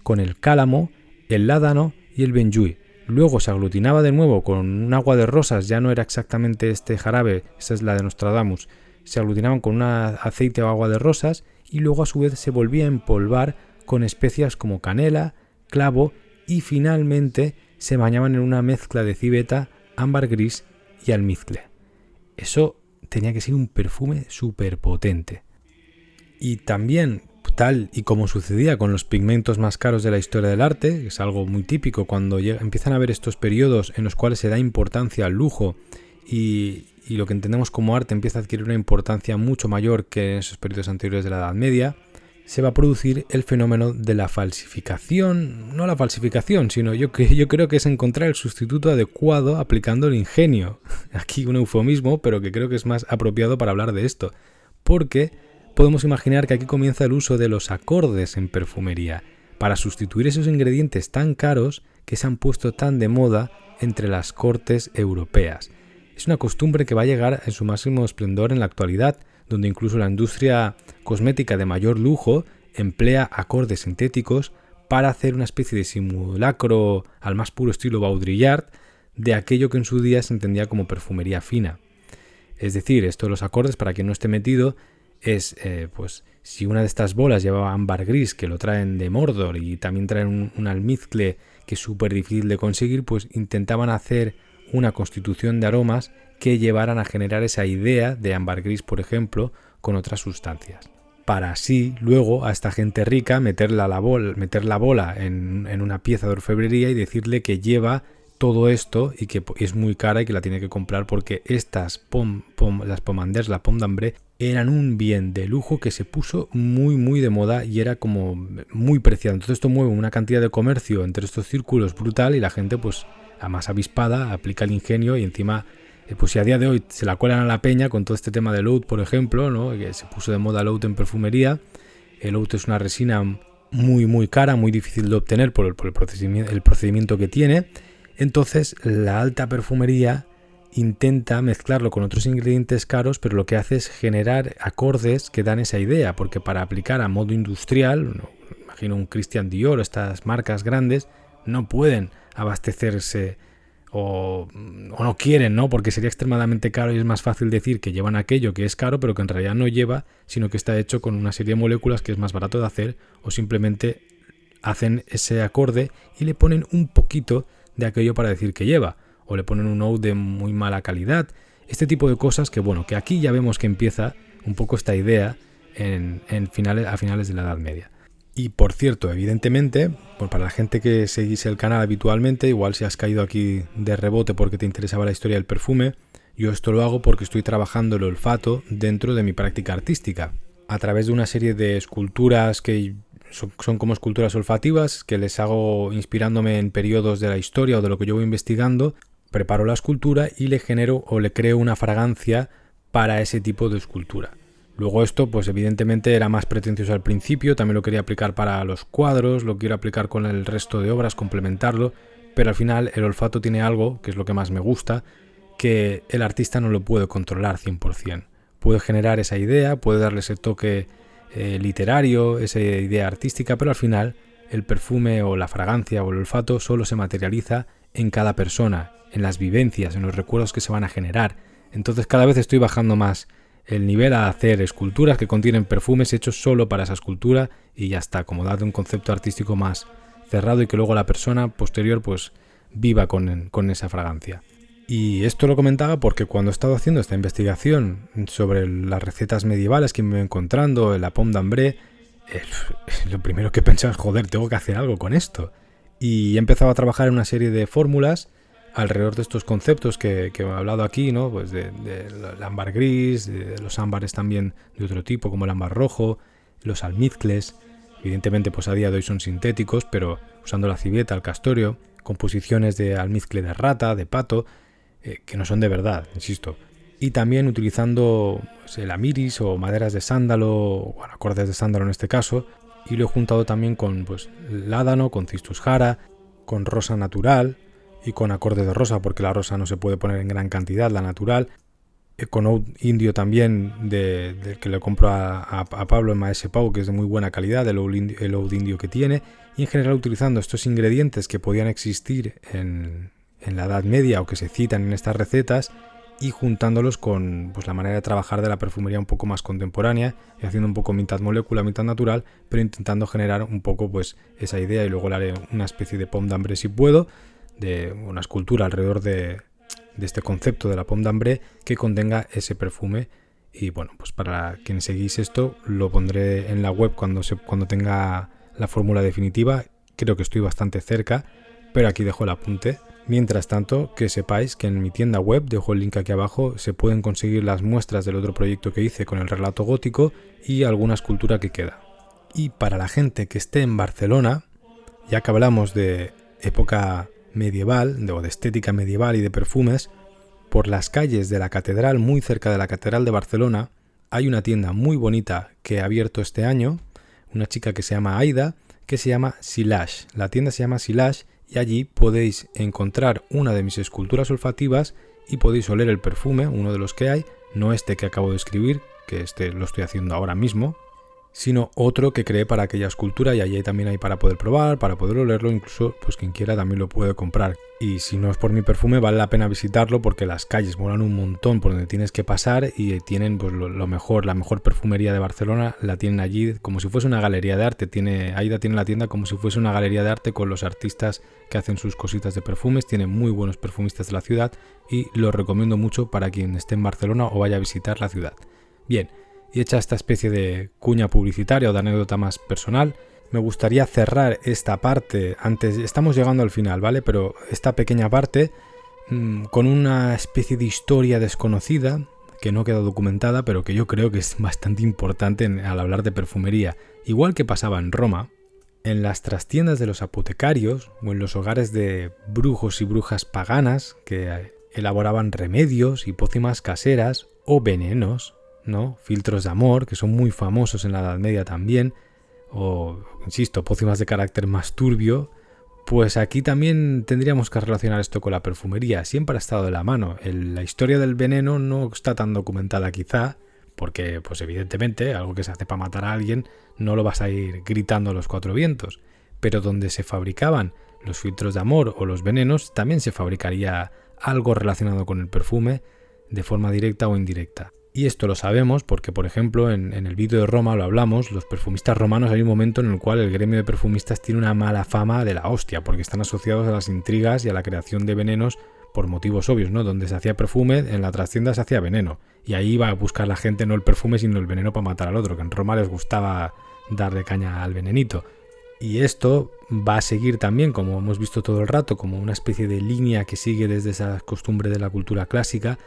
con el cálamo, el ládano y el benjuí. Luego se aglutinaba de nuevo con un agua de rosas, ya no era exactamente este jarabe, esa es la de Nostradamus, se aglutinaban con un aceite o agua de rosas y luego a su vez se volvía a empolvar con especias como canela, clavo y finalmente se bañaban en una mezcla de civeta, ámbar gris y almizcle. Eso tenía que ser un perfume súper potente. Y también, tal y como sucedía con los pigmentos más caros de la historia del arte, que es algo muy típico cuando empiezan a haber estos periodos en los cuales se da importancia al lujo y lo que entendemos como arte empieza a adquirir una importancia mucho mayor que en esos periodos anteriores de la Edad Media, se va a producir el fenómeno de la falsificación. No la falsificación, sino yo creo que es encontrar el sustituto adecuado aplicando el ingenio. Aquí un eufemismo, pero que creo que es más apropiado para hablar de esto, porque podemos imaginar que aquí comienza el uso de los acordes en perfumería, para sustituir esos ingredientes tan caros que se han puesto tan de moda entre las cortes europeas. Es una costumbre que va a llegar en su máximo esplendor en la actualidad, donde incluso la industria cosmética de mayor lujo emplea acordes sintéticos para hacer una especie de simulacro al más puro estilo Baudrillard de aquello que en su día se entendía como perfumería fina. Es decir, esto de los acordes, para quien no esté metido, es Si una de estas bolas llevaba ámbar gris, que lo traen de Mordor, y también traen un almizcle que es súper difícil de conseguir, pues intentaban hacer una constitución de aromas que llevaran a generar esa idea de ámbar gris, por ejemplo, con otras sustancias. Para así, luego, a esta gente rica meter la bola en una pieza de orfebrería y decirle que lleva todo esto y que es muy cara y que la tiene que comprar porque estas las pomanders, la pomme d'ambre, eran un bien de lujo que se puso muy de moda y era como muy preciado. Entonces esto mueve una cantidad de comercio entre estos círculos brutal y la gente, pues, a más avispada, aplica el ingenio y encima, pues si a día de hoy se la cuelan a la peña con todo este tema del oud, por ejemplo, ¿no? Que se puso de moda el oud en perfumería. El oud es una resina muy cara, muy difícil de obtener por el procedimiento que tiene. Entonces la alta perfumería intenta mezclarlo con otros ingredientes caros, pero lo que hace es generar acordes que dan esa idea, porque para aplicar a modo industrial, imagino un Christian Dior, estas marcas grandes, no pueden abastecerse o no quieren, ¿no? Porque sería extremadamente caro y es más fácil decir que llevan aquello que es caro, pero que en realidad no lleva, sino que está hecho con una serie de moléculas que es más barato de hacer, o simplemente hacen ese acorde y le ponen un poquito de aquello para decir que lleva, o le ponen un oud de muy mala calidad. Este tipo de cosas que, bueno, que aquí ya vemos que empieza un poco esta idea a finales de la Edad Media. Y por cierto, evidentemente, pues para la gente que seguís el canal habitualmente, igual si has caído aquí de rebote porque te interesaba la historia del perfume, yo esto lo hago porque estoy trabajando el olfato dentro de mi práctica artística, a través de una serie de esculturas que son como esculturas olfativas que les hago inspirándome en periodos de la historia o de lo que yo voy investigando. Preparo la escultura y le genero o le creo una fragancia para ese tipo de escultura. Luego esto, pues evidentemente era más pretencioso al principio, también lo quería aplicar para los cuadros, lo quiero aplicar con el resto de obras, complementarlo, pero al final el olfato tiene algo, que es lo que más me gusta, que el artista no lo puede controlar 100%. Puede generar esa idea, puede darle ese toque literario, esa idea artística, pero al final el perfume o la fragancia o el olfato solo se materializa en cada persona, en las vivencias, en los recuerdos que se van a generar. Entonces cada vez estoy bajando más el nivel a hacer esculturas que contienen perfumes hechos solo para esa escultura y ya está, como darle un concepto artístico más cerrado y que luego la persona posterior pues viva con esa fragancia. Y esto lo comentaba porque cuando he estado haciendo esta investigación sobre las recetas medievales que me voy encontrando, la pomme d'ambre, lo primero que he pensado es, joder, tengo que hacer algo con esto. Y he empezado a trabajar en una serie de fórmulas alrededor de estos conceptos que he hablado aquí, ¿no? Pues del ámbar gris, de los ámbares también de otro tipo, como el ámbar rojo, los almizcles. Evidentemente, pues a día de hoy son sintéticos, pero usando la civieta, el castorio, composiciones de almizcle de rata, de pato, que no son de verdad, insisto. Y también utilizando pues, el amiris o maderas de sándalo, bueno, acordes de sándalo en este caso, y lo he juntado también con pues, ládano, con cistus jara, con rosa natural y con acorde de rosa, porque la rosa no se puede poner en gran cantidad, la natural, con oud indio también, del que le compro a Pablo en Maese Pau, que es de muy buena calidad, el oud indio que tiene, y en general utilizando estos ingredientes que podían existir en la Edad Media o que se citan en estas recetas y juntándolos con pues, la manera de trabajar de la perfumería un poco más contemporánea y haciendo un poco mitad molécula, mitad natural, pero intentando generar un poco pues esa idea y luego le haré una especie de pomme d'ambre si puedo, de una escultura alrededor de este concepto de la pomme d'ambre que contenga ese perfume. Y bueno, pues para quienes seguís esto lo pondré en la web cuando tenga la fórmula definitiva. Creo que estoy bastante cerca, pero aquí dejo el apunte. Mientras tanto, que sepáis que en mi tienda web, dejo el link aquí abajo, se pueden conseguir las muestras del otro proyecto que hice con el relato gótico y alguna escultura que queda. Y para la gente que esté en Barcelona, ya que hablamos de época medieval, o de estética medieval y de perfumes, por las calles de la catedral, muy cerca de la catedral de Barcelona, hay una tienda muy bonita que ha abierto este año, una chica que se llama Aida, que se llama Silage. La tienda se llama Silage y allí podéis encontrar una de mis esculturas olfativas y podéis oler el perfume, uno de los que hay, no este que acabo de escribir, que este lo estoy haciendo ahora mismo, sino otro que cree para aquella escultura, y allí también hay para poder probar, para poder olerlo, incluso pues quien quiera también lo puede comprar. Y si no es por mi perfume, vale la pena visitarlo porque las calles molan un montón por donde tienes que pasar y tienen pues lo mejor, la mejor perfumería de Barcelona la tienen allí como si fuese una galería de arte. Aida tiene la tienda como si fuese una galería de arte con los artistas que hacen sus cositas de perfumes. Tiene muy buenos perfumistas de la ciudad y lo recomiendo mucho para quien esté en Barcelona o vaya a visitar la ciudad. Bien, y hecha esta especie de cuña publicitaria o de anécdota más personal, me gustaría cerrar esta parte, estamos llegando al final, ¿vale? Pero esta pequeña parte con una especie de historia desconocida que no queda documentada, pero que yo creo que es bastante importante al hablar de perfumería. Igual que pasaba en Roma, en las trastiendas de los apotecarios o en los hogares de brujos y brujas paganas que elaboraban remedios y pócimas caseras o venenos, ¿no? Filtros de amor, que son muy famosos en la Edad Media también, o, insisto, pócimas de carácter más turbio, pues aquí también tendríamos que relacionar esto con la perfumería. Siempre ha estado de la mano. La historia del veneno no está tan documentada quizá, porque pues evidentemente algo que se hace para matar a alguien no lo vas a ir gritando a los cuatro vientos, pero donde se fabricaban los filtros de amor o los venenos también se fabricaría algo relacionado con el perfume de forma directa o indirecta. Y esto lo sabemos porque, por ejemplo, en el vídeo de Roma lo hablamos, los perfumistas romanos, hay un momento en el cual el gremio de perfumistas tiene una mala fama de la hostia, porque están asociados a las intrigas y a la creación de venenos por motivos obvios, ¿no? Donde se hacía perfume, en la trastienda se hacía veneno. Y ahí iba a buscar la gente no el perfume, sino el veneno para matar al otro, que en Roma les gustaba darle caña al venenito. Y esto va a seguir también, como hemos visto todo el rato, como una especie de línea que sigue desde esa costumbre de la cultura clásica.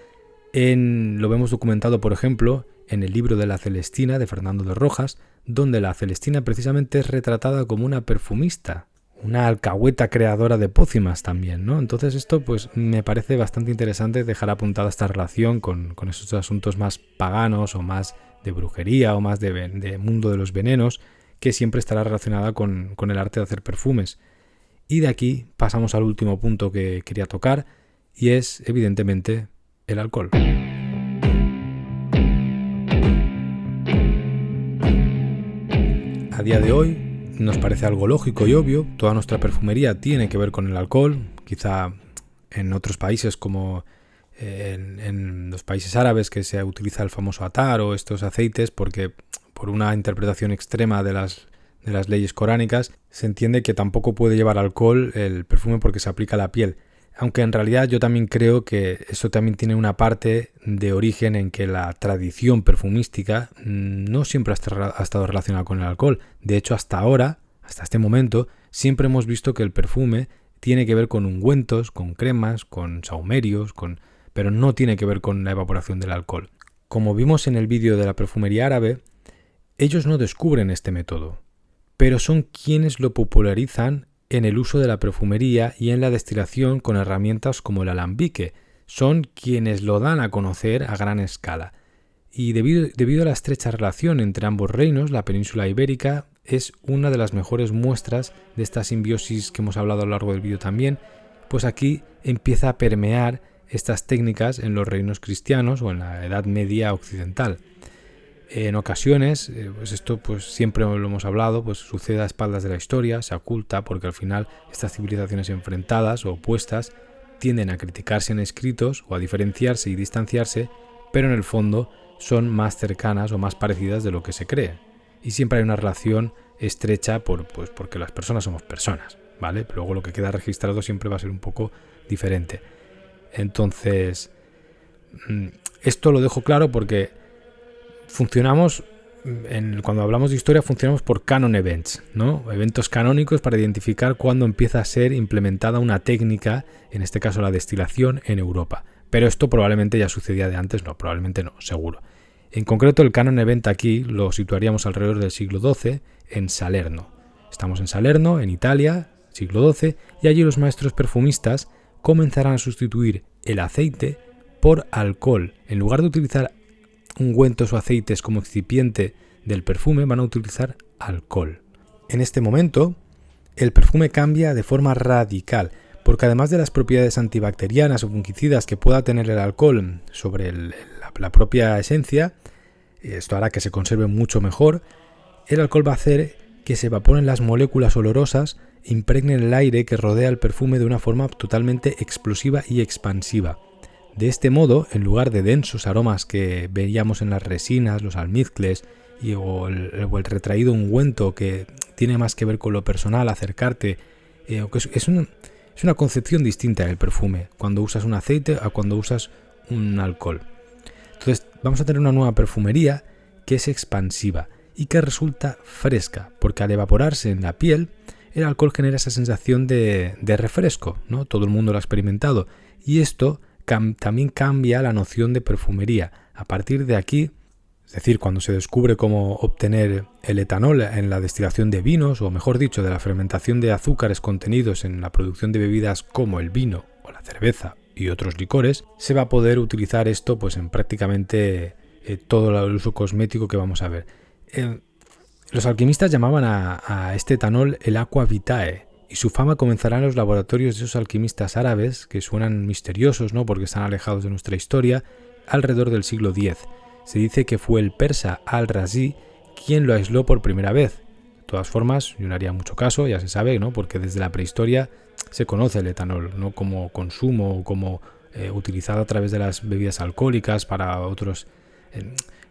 Lo vemos documentado, por ejemplo, en el libro de la Celestina de Fernando de Rojas, donde la Celestina precisamente es retratada como una perfumista, una alcahueta creadora de pócimas también, ¿no? Entonces esto pues me parece bastante interesante dejar apuntada esta relación con esos asuntos más paganos o más de brujería o más de mundo de los venenos, que siempre estará relacionada con el arte de hacer perfumes. Y de aquí pasamos al último punto que quería tocar, y es evidentemente el alcohol. A día de hoy nos parece algo lógico y obvio, toda nuestra perfumería tiene que ver con el alcohol, quizá en otros países como en los países árabes que se utiliza el famoso atar o estos aceites porque por una interpretación extrema de las leyes coránicas se entiende que tampoco puede llevar alcohol el perfume porque se aplica a la piel. Aunque en realidad yo también creo que eso también tiene una parte de origen en que la tradición perfumística no siempre ha estado relacionada con el alcohol. De hecho, hasta ahora, hasta este momento, siempre hemos visto que el perfume tiene que ver con ungüentos, con cremas, con sahumerios, pero no tiene que ver con la evaporación del alcohol. Como vimos en el vídeo de la perfumería árabe, ellos no descubren este método, pero son quienes lo popularizan en el uso de la perfumería y en la destilación con herramientas como el alambique. Son quienes lo dan a conocer a gran escala. Y debido a la estrecha relación entre ambos reinos, la península ibérica es una de las mejores muestras de esta simbiosis que hemos hablado a lo largo del vídeo también, pues aquí empieza a permear estas técnicas en los reinos cristianos o en la Edad Media occidental. En ocasiones, pues esto pues siempre lo hemos hablado, pues sucede a espaldas de la historia, se oculta porque al final estas civilizaciones enfrentadas o opuestas tienden a criticarse en escritos o a diferenciarse y distanciarse, pero en el fondo son más cercanas o más parecidas de lo que se cree. Y siempre hay una relación estrecha porque las personas somos personas, ¿vale? Pero luego lo que queda registrado siempre va a ser un poco diferente. Entonces, esto lo dejo claro porque cuando hablamos de historia funcionamos por canon events, ¿no? Eventos canónicos para identificar cuándo empieza a ser implementada una técnica, en este caso la destilación, en Europa. Pero esto probablemente ya sucedía de antes, no, probablemente no, seguro. En concreto el canon event aquí lo situaríamos alrededor del siglo XII en Salerno. Estamos en Salerno, en Italia, siglo XII, y allí los maestros perfumistas comenzarán a sustituir el aceite por alcohol. En lugar de utilizar ungüentos o aceites como excipiente del perfume, van a utilizar alcohol. En este momento, el perfume cambia de forma radical, porque además de las propiedades antibacterianas o fungicidas que pueda tener el alcohol sobre la propia esencia, esto hará que se conserve mucho mejor, el alcohol va a hacer que se evaporen las moléculas olorosas e impregnen el aire que rodea el perfume de una forma totalmente explosiva y expansiva. De este modo, en lugar de densos aromas que veíamos en las resinas, los almizcles o el retraído ungüento que tiene más que ver con lo personal, acercarte, es una concepción distinta del perfume cuando usas un aceite a cuando usas un alcohol. Entonces vamos a tener una nueva perfumería que es expansiva y que resulta fresca, porque al evaporarse en la piel, el alcohol genera esa sensación de refresco, ¿no? Todo el mundo lo ha experimentado, y esto también cambia la noción de perfumería. A partir de aquí, es decir, cuando se descubre cómo obtener el etanol en la destilación de vinos, o mejor dicho, de la fermentación de azúcares contenidos en la producción de bebidas como el vino o la cerveza y otros licores, se va a poder utilizar esto pues en prácticamente todo el uso cosmético que vamos a ver. Los alquimistas llamaban a este etanol el aqua vitae, y su fama comenzará en los laboratorios de esos alquimistas árabes que suenan misteriosos, ¿no? Porque están alejados de nuestra historia, alrededor del siglo X. Se dice que fue el persa al-Razi quien lo aisló por primera vez. De todas formas, yo no haría mucho caso, ya se sabe, ¿no? Porque desde la prehistoria se conoce el etanol, ¿no? Como consumo o como utilizado a través de las bebidas alcohólicas para otros.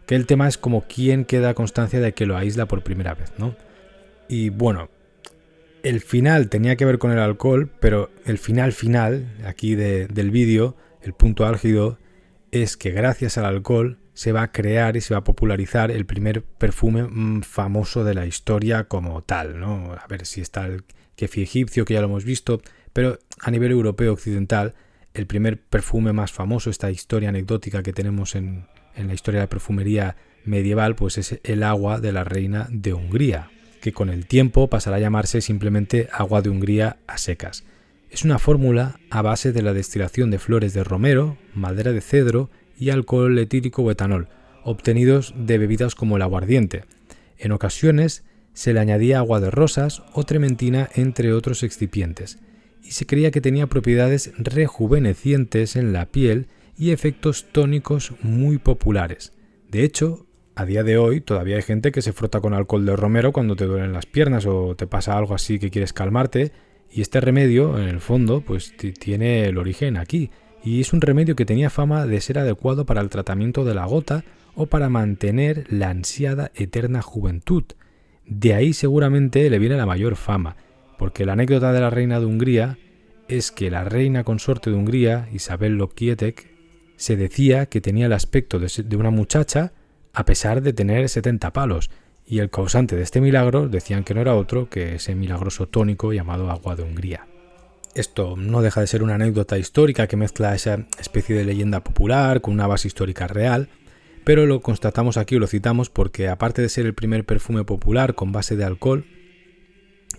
Que el tema es como quién queda constancia de que lo aísla por primera vez, ¿no? Y bueno, el final tenía que ver con el alcohol, pero el final aquí del vídeo, el punto álgido, es que gracias al alcohol se va a crear y se va a popularizar el primer perfume famoso de la historia como tal, ¿no? A ver si está el kefir egipcio, que ya lo hemos visto, pero a nivel europeo occidental, el primer perfume más famoso, esta historia anecdótica que tenemos en la historia de la perfumería medieval, pues es el agua de la reina de Hungría, que con el tiempo pasará a llamarse simplemente agua de Hungría a secas. Es una fórmula a base de la destilación de flores de romero, madera de cedro y alcohol etílico o etanol, obtenidos de bebidas como el aguardiente. En ocasiones se le añadía agua de rosas o trementina, entre otros excipientes, y se creía que tenía propiedades rejuvenecientes en la piel y efectos tónicos muy populares. De hecho, a día de hoy todavía hay gente que se frota con alcohol de romero cuando te duelen las piernas o te pasa algo así que quieres calmarte, y este remedio, en el fondo, pues tiene el origen aquí, y es un remedio que tenía fama de ser adecuado para el tratamiento de la gota o para mantener la ansiada eterna juventud. De ahí seguramente le viene la mayor fama, porque la anécdota de la reina de Hungría es que la reina consorte de Hungría, Isabel Lokietek, se decía que tenía el aspecto de una muchacha a pesar de tener 70 palos, y el causante de este milagro decían que no era otro que ese milagroso tónico llamado agua de Hungría. Esto no deja de ser una anécdota histórica que mezcla esa especie de leyenda popular con una base histórica real, pero lo constatamos aquí o lo citamos porque, aparte de ser el primer perfume popular con base de alcohol,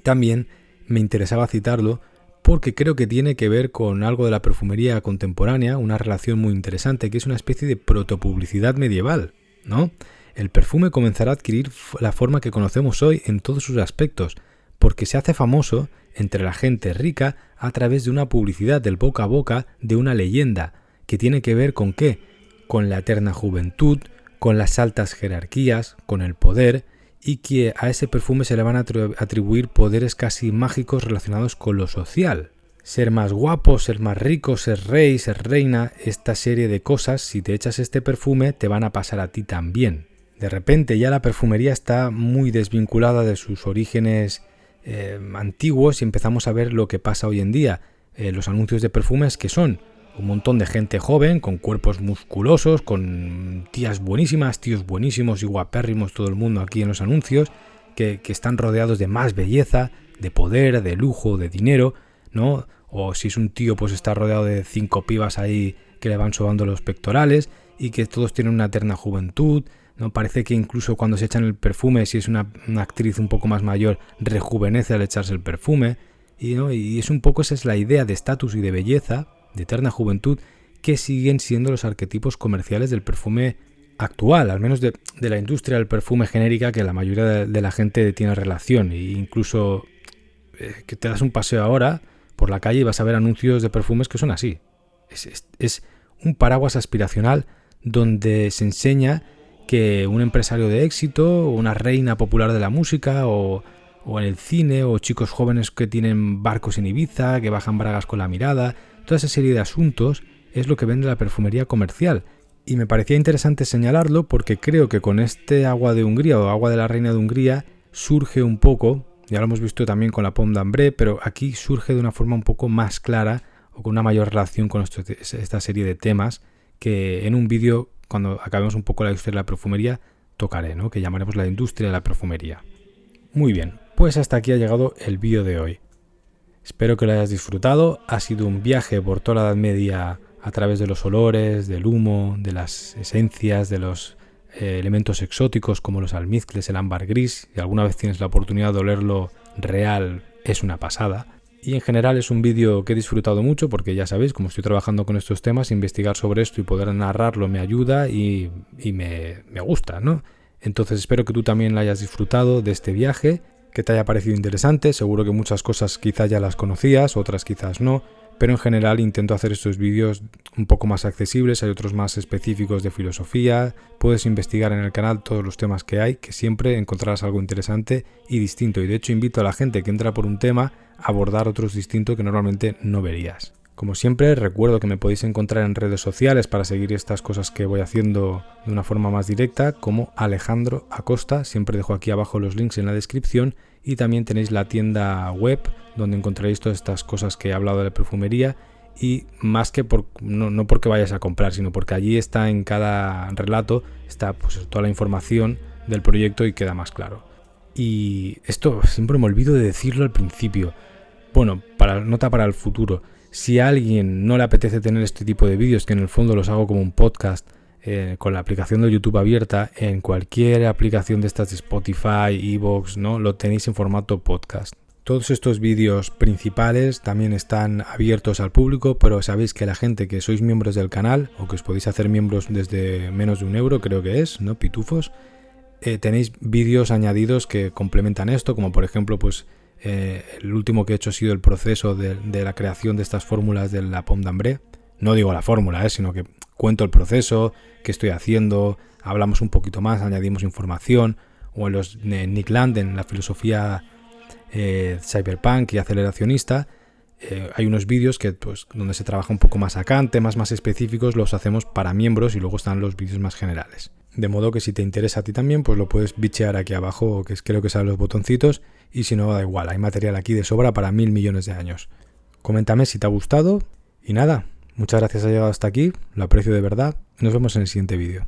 también me interesaba citarlo porque creo que tiene que ver con algo de la perfumería contemporánea, una relación muy interesante, que es una especie de protopublicidad medieval, ¿no? El perfume comenzará a adquirir la forma que conocemos hoy en todos sus aspectos, porque se hace famoso entre la gente rica a través de una publicidad del boca a boca de una leyenda, que tiene que ver con ¿qué? Con la eterna juventud, con las altas jerarquías, con el poder, y que a ese perfume se le van a atribuir poderes casi mágicos relacionados con lo social. Ser más guapo, ser más rico, ser rey, ser reina, esta serie de cosas, si te echas este perfume, te van a pasar a ti también. De repente ya la perfumería está muy desvinculada de sus orígenes antiguos y empezamos a ver lo que pasa hoy en día. Los anuncios de perfumes, que son un montón de gente joven, con cuerpos musculosos, con tías buenísimas, tíos buenísimos y guapérrimos, todo el mundo aquí en los anuncios, que están rodeados de más belleza, de poder, de lujo, de dinero, ¿no? O si es un tío, pues está rodeado de 5 pibas ahí que le van sobando los pectorales y que todos tienen una eterna juventud, ¿no? Parece que incluso cuando se echan el perfume, si es una actriz un poco más mayor, rejuvenece al echarse el perfume, ¿no? Y es un poco, esa es la idea de estatus y de belleza, de eterna juventud, que siguen siendo los arquetipos comerciales del perfume actual, al menos de la industria del perfume genérica, que la mayoría de la gente tiene relación. E incluso que te das un paseo ahora por la calle y vas a ver anuncios de perfumes que son así. Es un paraguas aspiracional donde se enseña que un empresario de éxito, o una reina popular de la música, o en el cine, o chicos jóvenes que tienen barcos en Ibiza, que bajan bragas con la mirada. Toda esa serie de asuntos es lo que vende la perfumería comercial. Y me parecía interesante señalarlo porque creo que con este agua de Hungría o agua de la reina de Hungría surge un poco, ya lo hemos visto también con la Pomme d'Ambré, pero aquí surge de una forma un poco más clara o con una mayor relación con esta serie de temas que en un vídeo, cuando acabemos un poco la historia de la perfumería, tocaré, ¿no? Que llamaremos la industria de la perfumería. Muy bien, pues hasta aquí ha llegado el vídeo de hoy. Espero que lo hayas disfrutado. Ha sido un viaje por toda la Edad Media a través de los olores, del humo, de las esencias, de los elementos exóticos como los almizcles, el ámbar gris. Si alguna vez tienes la oportunidad de olerlo real, es una pasada. Y en general es un vídeo que he disfrutado mucho porque ya sabéis, como estoy trabajando con estos temas, investigar sobre esto y poder narrarlo me ayuda y me gusta, ¿no? Entonces espero que tú también lo hayas disfrutado de este viaje, que te haya parecido interesante. Seguro que muchas cosas quizás ya las conocías, otras quizás no, pero en general intento hacer estos vídeos un poco más accesibles. Hay otros más específicos de filosofía. Puedes investigar en el canal todos los temas que hay, que siempre encontrarás algo interesante y distinto. Y de hecho invito a la gente que entra por un tema a abordar otros distintos que normalmente no verías. Como siempre, recuerdo que me podéis encontrar en redes sociales para seguir estas cosas que voy haciendo de una forma más directa, como Alejandro Acosta. Siempre dejo aquí abajo los links en la descripción, y también tenéis la tienda web donde encontraréis todas estas cosas que he hablado de la perfumería, y más que no porque vayas a comprar, sino porque allí está, en cada relato está pues toda la información del proyecto y queda más claro. Y esto siempre me olvido de decirlo al principio. Bueno, nota para el futuro. Si a alguien no le apetece tener este tipo de vídeos, que en el fondo los hago como un podcast, con la aplicación de YouTube abierta, en cualquier aplicación de estas de Spotify, iVoox, ¿no? Lo tenéis en formato podcast. Todos estos vídeos principales también están abiertos al público, pero sabéis que la gente que sois miembros del canal, o que os podéis hacer miembros desde menos de €1, creo que es, ¿no? Pitufos, tenéis vídeos añadidos que complementan esto, como por ejemplo, pues el último que he hecho ha sido el proceso de la creación de estas fórmulas de la Pomme d'Ambré. No digo la fórmula, sino que cuento el proceso, qué estoy haciendo, hablamos un poquito más, añadimos información. O en los de Nick Land, en la filosofía cyberpunk y aceleracionista, hay unos vídeos que pues donde se trabaja un poco más acá, en temas más específicos los hacemos para miembros, y luego están los vídeos más generales. De modo que si te interesa a ti también, pues lo puedes bichear aquí abajo, que creo que salen los botoncitos, y si no, da igual, hay material aquí de sobra para 1000 millones de años. Coméntame si te ha gustado, y nada, muchas gracias por haber llegado hasta aquí, lo aprecio de verdad, nos vemos en el siguiente vídeo.